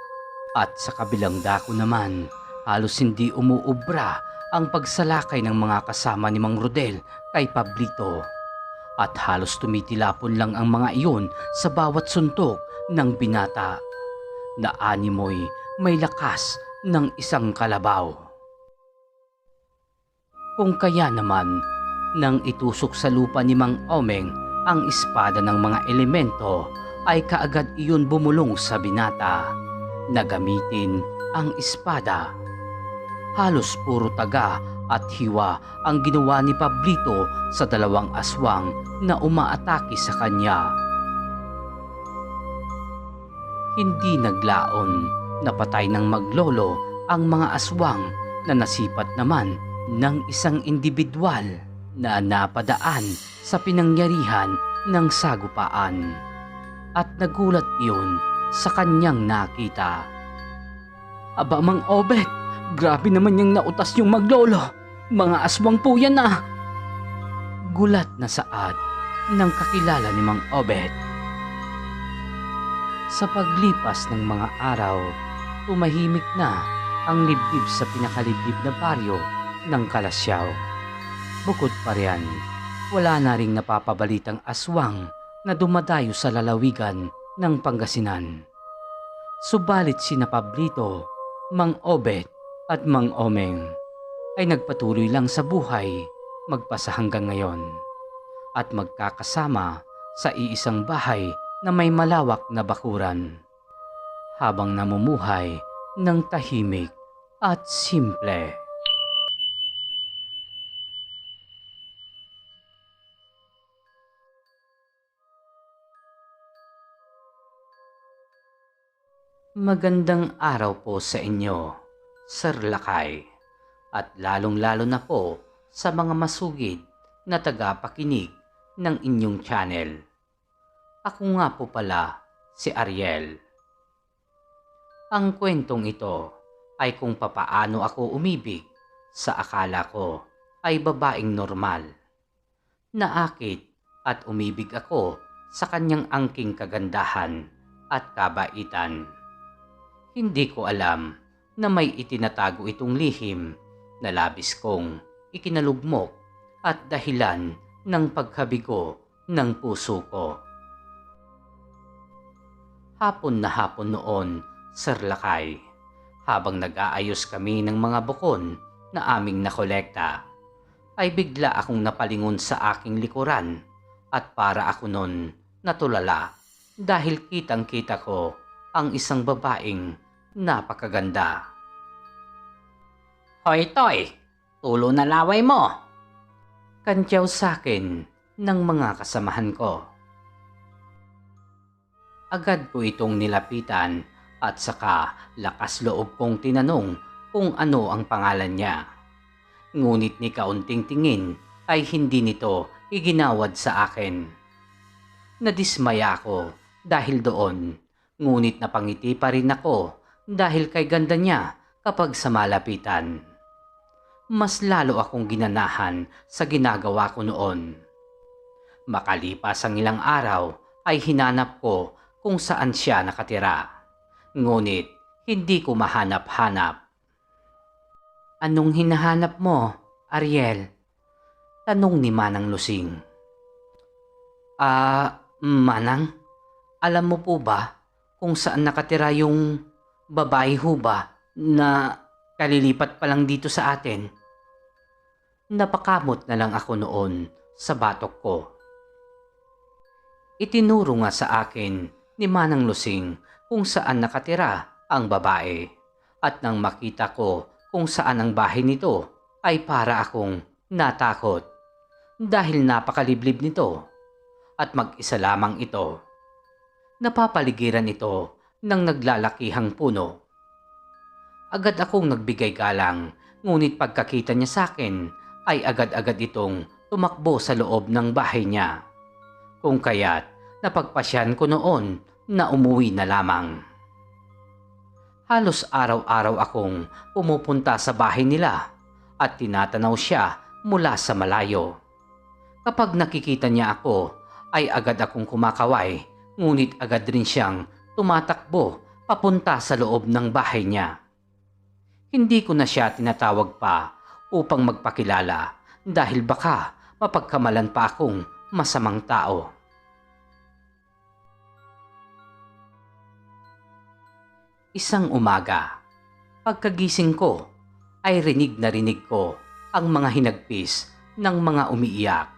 at sa kabilang dako naman halos hindi umuubra ang pagsalakay ng mga kasama ni Mang Rodel kay Pablito at halos tumitilapon lang ang mga iyon sa bawat suntok ng binata na animoy may lakas ng isang kalabaw. Kung kaya naman, nang itusok sa lupa ni Mang Omeng ang espada ng mga elemento, ay kaagad iyon bumulong sa binata na gamitin ang espada. Halos puro taga at hiwa ang ginawa ni Pablito sa 2 aswang na umaatake sa kanya. Hindi naglaon, napatay ng maglolo ang mga aswang na nasipat naman ng isang individual na napadaan sa pinangyarihan ng sagupaan. At nagulat iyon sa kanyang nakita. Aba, Mang Obet, grabe naman yung nautas yung maglolo. Mga aswang po yan ah. Gulat na saad ng kakilala ni Mang Obet. Sa paglipas ng mga araw, tumahimik na ang liblib sa pinakaliblib na baryo ng Kalasyaw. Bukod pa riyan, wala na ring napapabalitang aswang na dumadayo sa lalawigan ng Pangasinan. Subalit sina Pablito, Mang Obet at Mang Omeng ay nagpatuloy lang sa buhay magpasa hanggang ngayon at magkakasama sa iisang bahay na may malawak na bakuran habang namumuhay ng tahimik at simple. Magandang araw po sa inyo, Sir Lakay, at lalong-lalo na po sa mga masugid na tagapakinig ng inyong channel. Ako nga po pala si Ariel. Ang kwentong ito ay kung papaano ako umibig sa akala ko ay babaeng normal. Naakit at umibig ako sa kanyang angking kagandahan at kabaitan. Hindi ko alam na may itinatago itong lihim na labis kong ikinalugmok at dahilan ng pagkabigo ng puso ko. Hapon na hapon noon, Sir Lakay, habang nag-aayos kami ng mga bukon na aming nakolekta, ay bigla akong napalingon sa aking likuran at para ako nun natulala dahil kitang-kita ko ang isang babaeng napakaganda. "Hoy Toy, tulo na laway mo!" Kantyaw sakin ng mga kasamahan ko. Agad ko itong nilapitan at saka lakas loob kong tinanong kung ano ang pangalan niya. Ngunit ni kaunting tingin ay hindi nito iginawad sa akin. Nadismaya ako dahil doon, ngunit napangiti pa rin ako dahil kay ganda niya kapag sa malapitan. Mas lalo akong ginanahan sa ginagawa ko noon. Makalipas ang ilang araw ay hinanap ko kung saan siya nakatira. Ngunit hindi ko mahanap-hanap. "Anong hinahanap mo, Ariel?" tanong ni Manang Lusing. Manang, alam mo po ba kung saan nakatira yung babae ho ba na kalilipat pa lang dito sa atin?" Napakamot na lang ako noon sa batok ko. Itinuro nga sa akin ni Manang Lusing kung saan nakatira ang babae, at nang makita ko kung saan ang bahay nito ay para akong natakot dahil napakaliblib nito at mag-isa lamang ito. Napapaligiran ito ng naglalakihang puno. Agad akong nagbigay galang, ngunit pagkakita niya sa akin ay agad-agad itong tumakbo sa loob ng bahay niya. Kung kaya't napagpasyan ko noon na umuwi na lamang. Halos araw-araw akong pumupunta sa bahay nila at tinatanaw siya mula sa malayo. Kapag nakikita niya ako ay agad akong kumakaway, ngunit agad rin siyang tumatakbo papunta sa loob ng bahay niya. Hindi ko na siya tinatawag pa upang magpakilala dahil baka mapagkamalan pa akong masamang tao. Isang umaga, pagkagising ko ay rinig na rinig ko ang mga hinagpis ng mga umiiyak.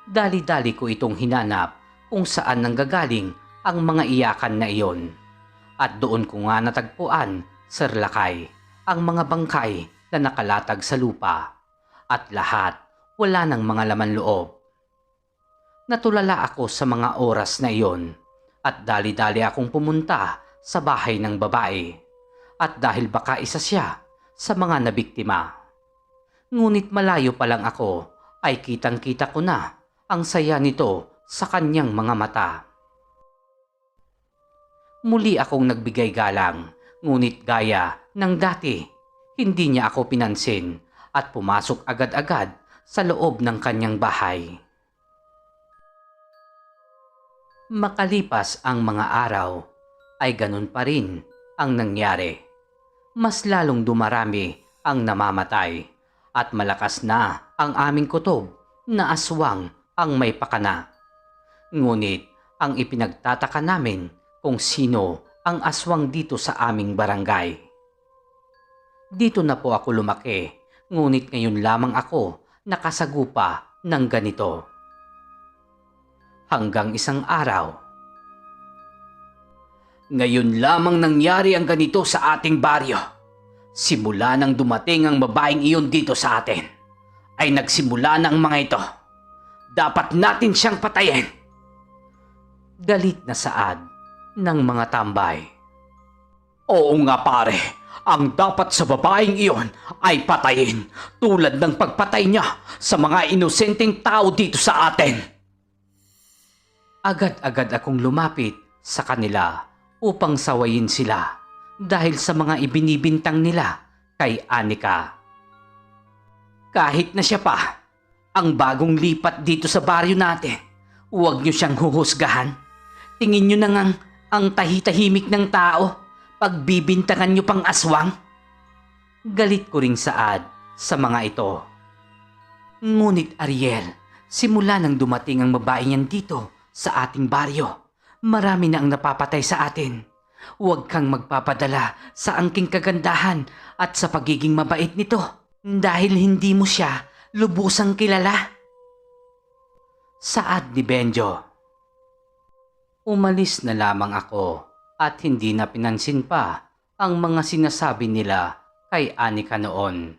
Dali-dali ko itong hinanap kung saan nanggagaling ang mga iyakan na iyon. At doon ko nga natagpuan, Sir Lakay, ang mga bangkay na nakalatag sa lupa. At lahat wala ng mga laman loob. Natulala ako sa mga oras na iyon at dali-dali akong pumunta sa bahay ng babae. At dahil baka isa siya sa mga nabiktima. Ngunit malayo pa lang ako ay kitang-kita ko na ang saya nito sa kanyang mga mata. Muli akong nagbigay galang, ngunit gaya ng dati, hindi niya ako pinansin at pumasok agad-agad sa loob ng kanyang bahay. Makalipas ang mga araw, ay ganun pa rin ang nangyari. mas lalong dumarami ang namamatay at malakas na ang aming kutob na aswang ang may pakana. Ngunit ang ipinagtataka namin kung sino ang aswang dito sa aming barangay. Dito na po ako lumaki, ngunit ngayon lamang ako nakasagupa ng ganito. Hanggang isang araw. Ngayon lamang nangyari ang ganito sa ating baryo. Simula nang dumating ang babaeng iyon dito sa atin, ay nagsimula na ang mga ito. Dapat natin siyang patayin. Galit na saad ng mga tambay. Oo nga pare, ang dapat sa babaeng iyon ay patayin tulad ng pagpatay niya sa mga inosenteng tao dito sa atin. Agad-agad akong lumapit sa kanila upang sawayin sila dahil sa mga ibinibintang nila kay Anika. Kahit na siya pa, ang bagong lipat dito sa baryo natin, huwag niyo siyang huhusgahan. Tingin niyo na ngang ang tahitahimik ng tao, pagbibintangan niyo pang aswang. Galit ko ring saad sa mga ito. Ngunit Ariel, simula nang dumating ang babaeng yan dito sa ating baryo, marami na ang napapatay sa atin. Huwag kang magpapadala sa angking kagandahan at sa pagiging mabait nito dahil hindi mo siya lubusang kilala. Saad ni Benjo. Umalis na lamang ako at hindi na pinansin pa ang mga sinasabi nila kay Anika noon.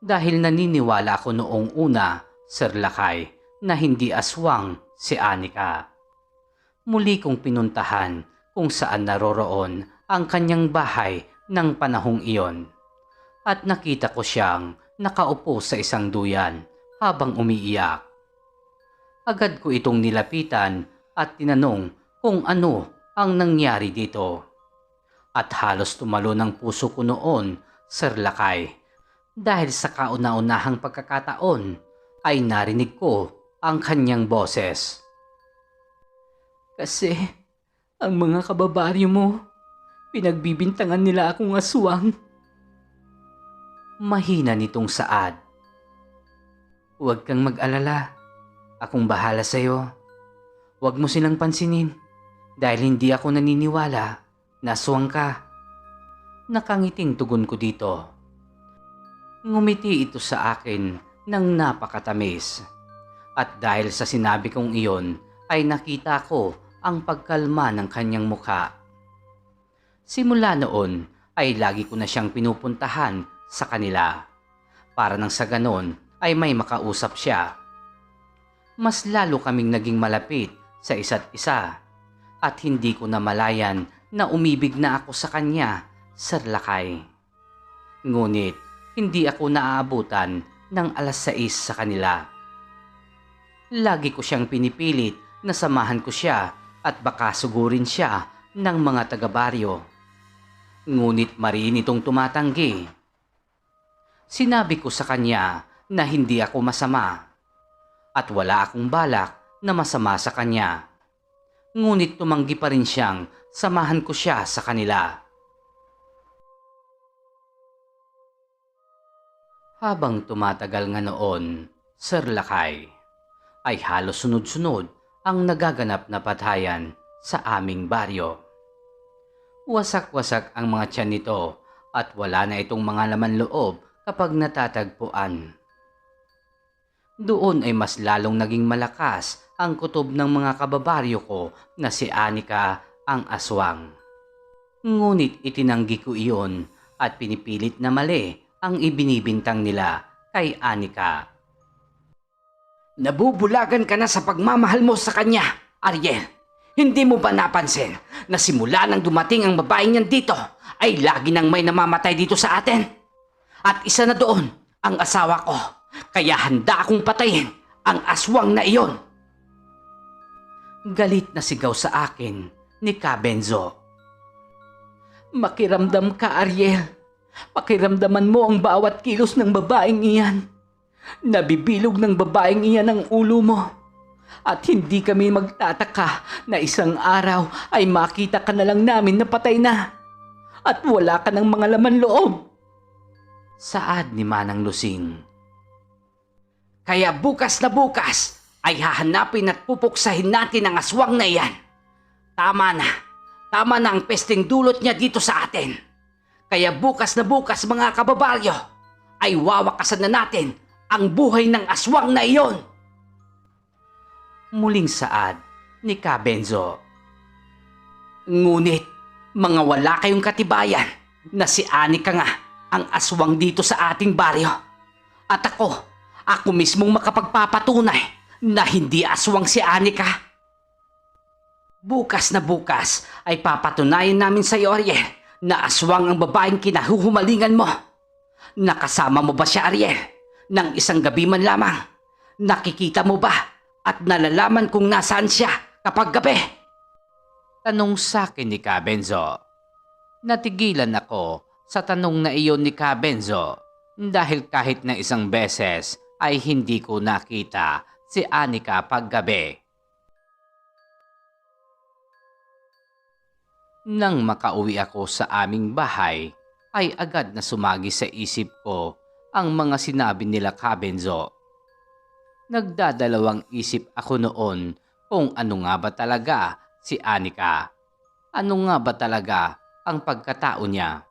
Dahil naniniwala ako noong una, Sir Lakay, na hindi aswang si Anika. Muli kong pinuntahan kung saan naroroon ang kanyang bahay ng panahong iyon. At nakita ko siyang nakaupo sa isang duyan habang umiiyak. Agad ko itong nilapitan at tinanong kung ano ang nangyari dito. At halos tumalo ng puso ko noon, Sir Lakay, dahil sa kauna-unahang pagkakataon ay narinig ko ang kanyang boses. Kasi ang mga kababaryo mo, pinagbibintangan nila akong aswang. Mahina nitong saad. Huwag kang mag-alala. Akong bahala sa'yo. Huwag mo silang pansinin dahil hindi ako naniniwala na aswang ka. Nakangiting tugon ko dito. Ngumiti ito sa akin ng napakatamis. At dahil sa sinabi kong iyon ay nakita ko ang pagkalma ng kanyang mukha. Simula noon ay lagi ko na siyang pinupuntahan sa kanila para nang sa ganon ay may makausap siya. Mas lalo kaming naging malapit sa isa't isa at hindi ko na malayan na umibig na ako sa kanya, Sir Lakay. Ngunit hindi ako naaabutan ng 6:00 sa kanila. Lagi ko siyang pinipilit na samahan ko siya at baka sugurin siya ng mga taga-baryo. Ngunit marin itong tumatanggi. Sinabi ko sa kanya na hindi ako masama at wala akong balak na masama sa kanya. Ngunit tumanggi pa rin siyang samahan ko siya sa kanila. Habang tumatagal nga noon, Sir Lakay, ay halos sunod-sunod ang nagaganap na patayan sa aming baryo. Wasak-wasak ang mga tiyan nito at wala na itong mga laman loob kapag natatagpuan. Doon ay mas lalong naging malakas ang kutob ng mga kababaryo ko na si Anika ang aswang. Ngunit itinanggi ko iyon at pinipilit na mali ang ibinibintang nila kay Anika. Nabubulagan ka na sa pagmamahal mo sa kanya, Ariel. Hindi mo ba napansin na simula nang dumating ang babaeng niyan dito ay lagi nang may namamatay dito sa atin? At isa na doon ang asawa ko, kaya handa akong patayin ang aswang na iyon. Galit na sigaw sa akin ni Kabenzo. Makiramdam ka, Ariel. Pakiramdaman mo ang bawat kilos ng babaeng iyan. Nabibilog ng babaeng iyan ang ulo mo. At hindi kami magtataka na isang araw ay makita ka na lang namin na patay na. at wala ka ng mga laman loob. Saad ni Manang Lusing. Kaya bukas na bukas ay hahanapin at pupuksahin natin ang aswang na iyan. Tama na. Tama na ang pesteng dulot niya dito sa atin. Kaya bukas na bukas mga kababalyo ay wawakasan na natin ang buhay ng aswang na iyon. Muling saad ni Kabenzo. Ngunit mga wala kayong katibayan na si Anika nga ang aswang dito sa ating baryo. At ako mismong makapagpapatunay na hindi aswang si Anika. Bukas na bukas ay papatunayan namin sa iyo, Ariel, na aswang ang babaeng kinahuhumalingan mo. Nakasama mo ba siya, Ariel? Nang isang gabi man lamang. Nakikita mo ba at nalalaman kung nasaan siya kapag gabi? Tanong sa akin ni Kabenzo. Natigilan ako sa tanong na iyon ni Kabenzo dahil kahit na isang beses ay hindi ko nakita si Anika paggabi. Nang makauwi ako sa aming bahay, ay agad na sumagi sa isip ko ang mga sinabi nila Kabenzo. Nagdadalawang isip ako noon kung ano nga ba talaga si Anika. Ano nga ba talaga ang pagkatao niya?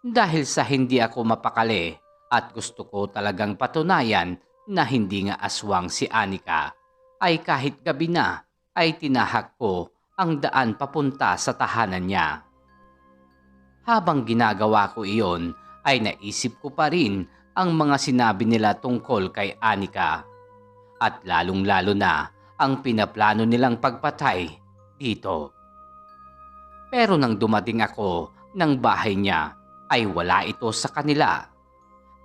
Dahil sa hindi ako mapakali at gusto ko talagang patunayan na hindi nga aswang si Anika, ay kahit gabi na ay tinahak ko ang daan papunta sa tahanan niya. Habang ginagawa ko iyon ay naisip ko pa rin ang mga sinabi nila tungkol kay Anika at lalong-lalo na ang pinaplano nilang pagpatay dito. Pero nang dumating ako ng bahay niya ay wala ito sa kanila.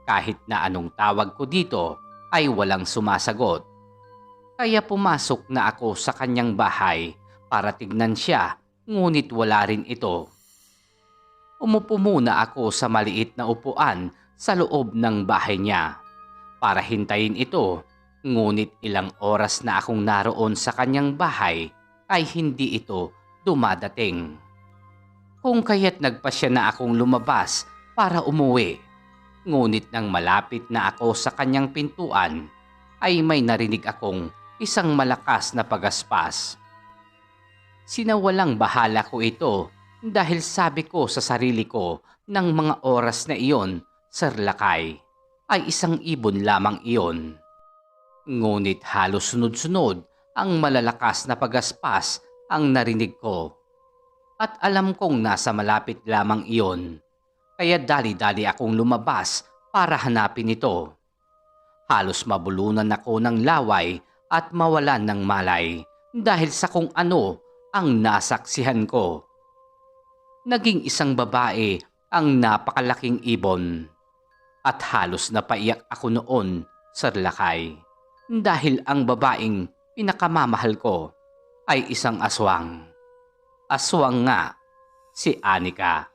Kahit na anong tawag ko dito ay walang sumasagot. Kaya pumasok na ako sa kanyang bahay para tignan siya, ngunit wala rin ito. Umupo muna ako sa maliit na upuan sa loob ng bahay niya para hintayin ito, ngunit ilang oras na akong naroon sa kanyang bahay ay hindi ito dumadating. Kung kaya't nagpasya na akong lumabas para umuwi, ngunit nang malapit na ako sa kanyang pintuan ay may narinig akong isang malakas na pagaspas. Sinawalang bahala ko ito dahil sabi ko sa sarili ko ng mga oras na iyon, Sir Lakay, ay isang ibon lamang iyon. Ngunit halos sunod-sunod ang malalakas na pagaspas ang narinig ko. At alam kong nasa malapit lamang iyon, kaya dali-dali akong lumabas para hanapin ito. Halos mabulunan ako ng laway at mawalan ng malay dahil sa kung ano ang nasaksihan ko. Naging isang babae ang napakalaking ibon. At halos napaiyak ako noon, Sir Lakay, dahil ang babaeng pinakamamahal ko ay isang aswang. Aswang nga, si Anika.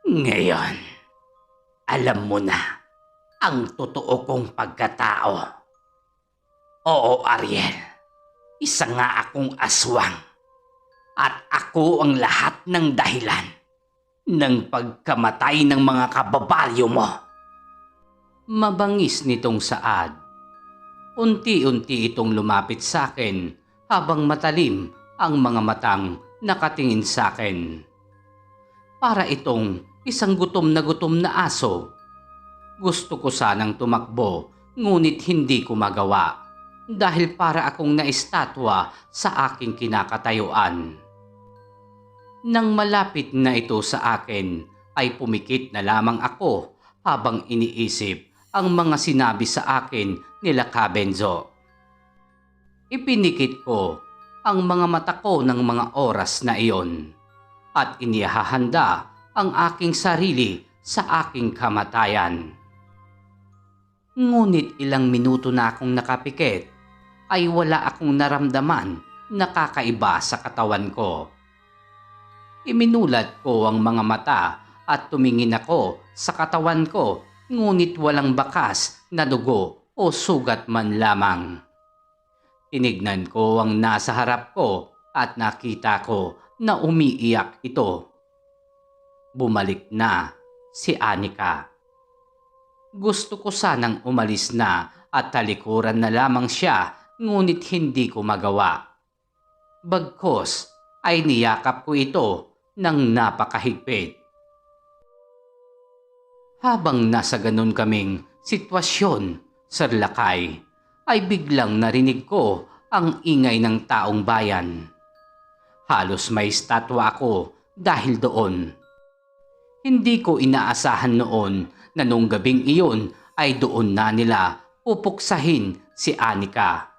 Ngayon, alam mo na ang totoo kong pagkatao. Oo, Ariel, isa nga akong aswang. At ako ang lahat ng dahilan ng pagkamatay ng mga kababalyo mo. Mabangis nitong saad. Unti-unti itong lumapit sa akin habang matalim ang mga matang nakatingin sa akin. Para itong isang gutom na aso. Gusto ko sanang tumakbo ngunit hindi ko magawa dahil para akong naistatwa sa aking kinakatayuan. Nang malapit na ito sa akin ay pumikit na lamang ako habang iniisip ang mga sinabi sa akin nila Kabenzo. Ipinikit ko ang mga mata ko ng mga oras na iyon at inihahanda ang aking sarili sa aking kamatayan. Ngunit ilang minuto na akong nakapikit ay wala akong naramdaman na kakaiba sa katawan ko. Iminulat ko ang mga mata at tumingin ako sa katawan ko ngunit walang bakas na dugo o sugat man lamang. Tinignan ko ang nasa harap ko at nakita ko na umiiyak ito. Bumalik na si Anika. Gusto ko sanang umalis na at talikuran na lamang siya, ngunit hindi ko magawa. Bagkos ay niyakap ko ito ng napakahigpit. Habang nasa ganun kaming sitwasyon, Sir Lakay, ay biglang narinig ko ang ingay ng taong bayan. Halos may statwa ako dahil doon. Hindi ko inaasahan noon na nung gabing iyon ay doon na nila pupuksahin si Anika.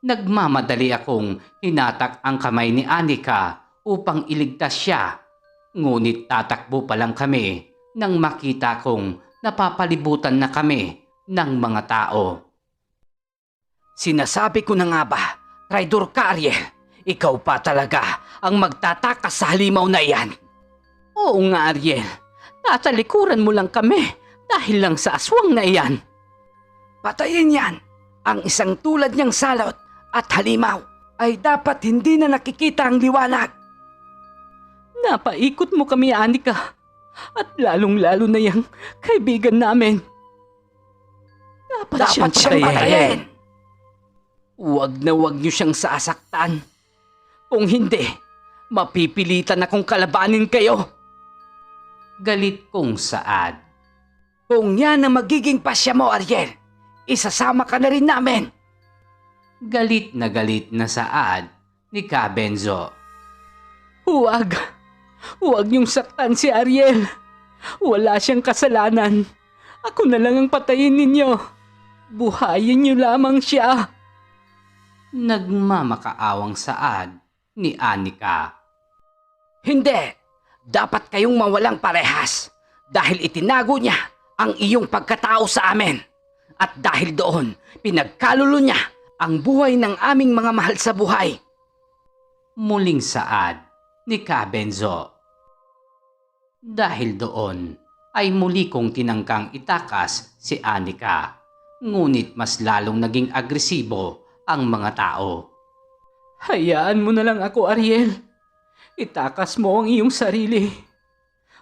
Nagmamadali akong hinatak ang kamay ni Anika upang iligtas siya, ngunit tatakbo pa lang kami nang makita kong napapalibutan na kami ng mga tao. Sinasabi ko na nga ba, Traidor ka, Ariel? Ikaw pa talaga ang magtatakas sa halimaw na iyan. Oo nga, Ariel. Tatalikuran mo lang kami dahil lang sa aswang na iyan. Patayin yan. Ang isang tulad niyang salot at halimaw ay dapat hindi na nakikita ang liwanag. Napaikot mo kami, Anika. At lalong-lalo na yung kaibigan namin. Dapat siyang patayin. Huwag na huwag niyo siyang sasaktan. Kung hindi, mapipilitan akong kalabanin kayo. Galit kong saad. Kung yan ang magiging pasya mo, Ariel, isasama ka na rin namin. Galit na saad ni Kabenzo. Huwag niyong saktan si Ariel. Wala siyang kasalanan. Ako na lang ang patayin ninyo. Buhayin niyo lamang siya. Nagmamakaawang saad ni Anika. Hindi. Dapat kayong mawalang parehas dahil itinago niya ang iyong pagkatao sa amin. At dahil doon, pinagkalulo niya ang buhay ng aming mga mahal sa buhay. Muling saad ni Kabenzo. Dahil doon ay muli kong tinangkang itakas si Anika, ngunit mas lalong naging agresibo ang mga tao. Hayaan mo na lang ako, Ariel. Itakas mo ang iyong sarili.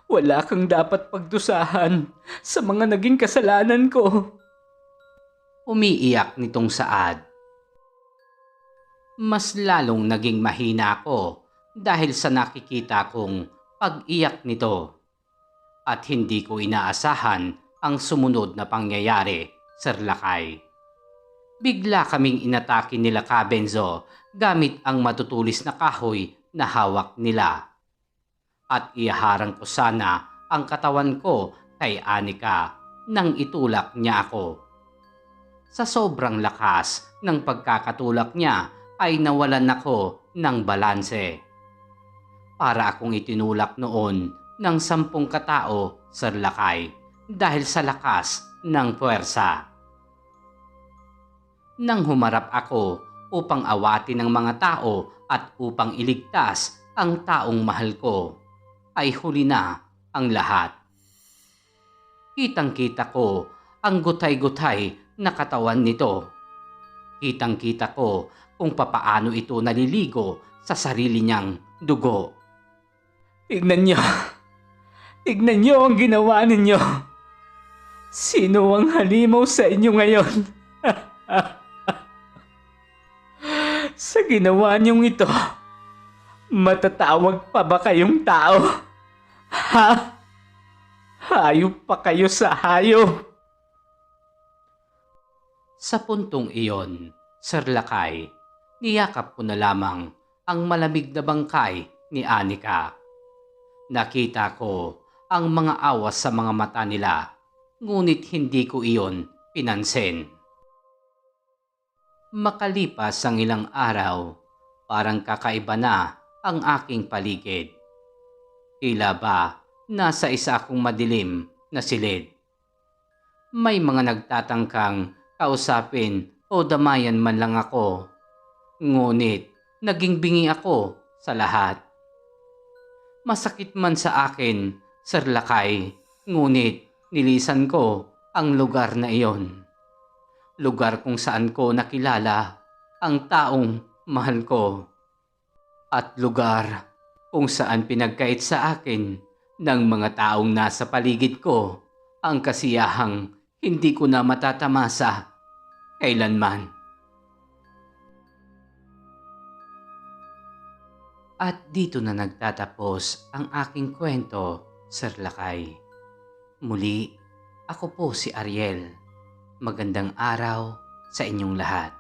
Wala kang dapat pagdusahan sa mga naging kasalanan ko. Umiiyak nitong saad. Mas lalong naging mahina ako dahil sa nakikita kong pag-iyak nito. At hindi ko inaasahan ang sumunod na pangyayari, Sir Lakay. Bigla kaming inatake nila Kabenzo gamit ang matutulis na kahoy na hawak nila. At ihaharang ko sana ang katawan ko kay Anika nang itulak niya ako. Sa sobrang lakas ng pagkakatulak niya ay nawalan ako ng balanse. Para akong itinulak noon ng 10 katao, Sir Lakay, dahil sa lakas ng puwersa. Nang humarap ako upang awatin ng mga tao at upang iligtas ang taong mahal ko, ay huli na ang lahat. Kitang-kita ko ang gutay-gutay na katawan nito. Kitang-kita ko kung papaano ito naliligo sa sarili niyang dugo. Tignan niyo ang ginawa ninyo. Sino ang halimaw sa inyo ngayon? Sa ginawa niyong ito, matatawag pa ba kayong tao? Ha? Hayop pa kayo sa hayop. Sa puntong iyon, Sir Lakay, niyakap ko na lamang ang malamig na bangkay ni Anika. Nakita ko ang mga awas sa mga mata nila, ngunit hindi ko iyon pinansin. Makalipas ang ilang araw, parang kakaiba na ang aking paligid. Tila ba nasa isa akong madilim na silid. May mga nagtatangkang kausapin o damayan man lang ako, ngunit naging bingi ako sa lahat. Masakit man sa akin, Sir Lakay, ngunit nilisan ko ang lugar na iyon. Lugar kung saan ko nakilala ang taong mahal ko. at lugar kung saan pinagkait sa akin ng mga taong nasa paligid ko ang kasiyahang hindi ko na matatamasa kailanman. At dito na nagtatapos ang aking kwento, Sir Lakay. Muli, ako po si Ariel. Magandang araw sa inyong lahat.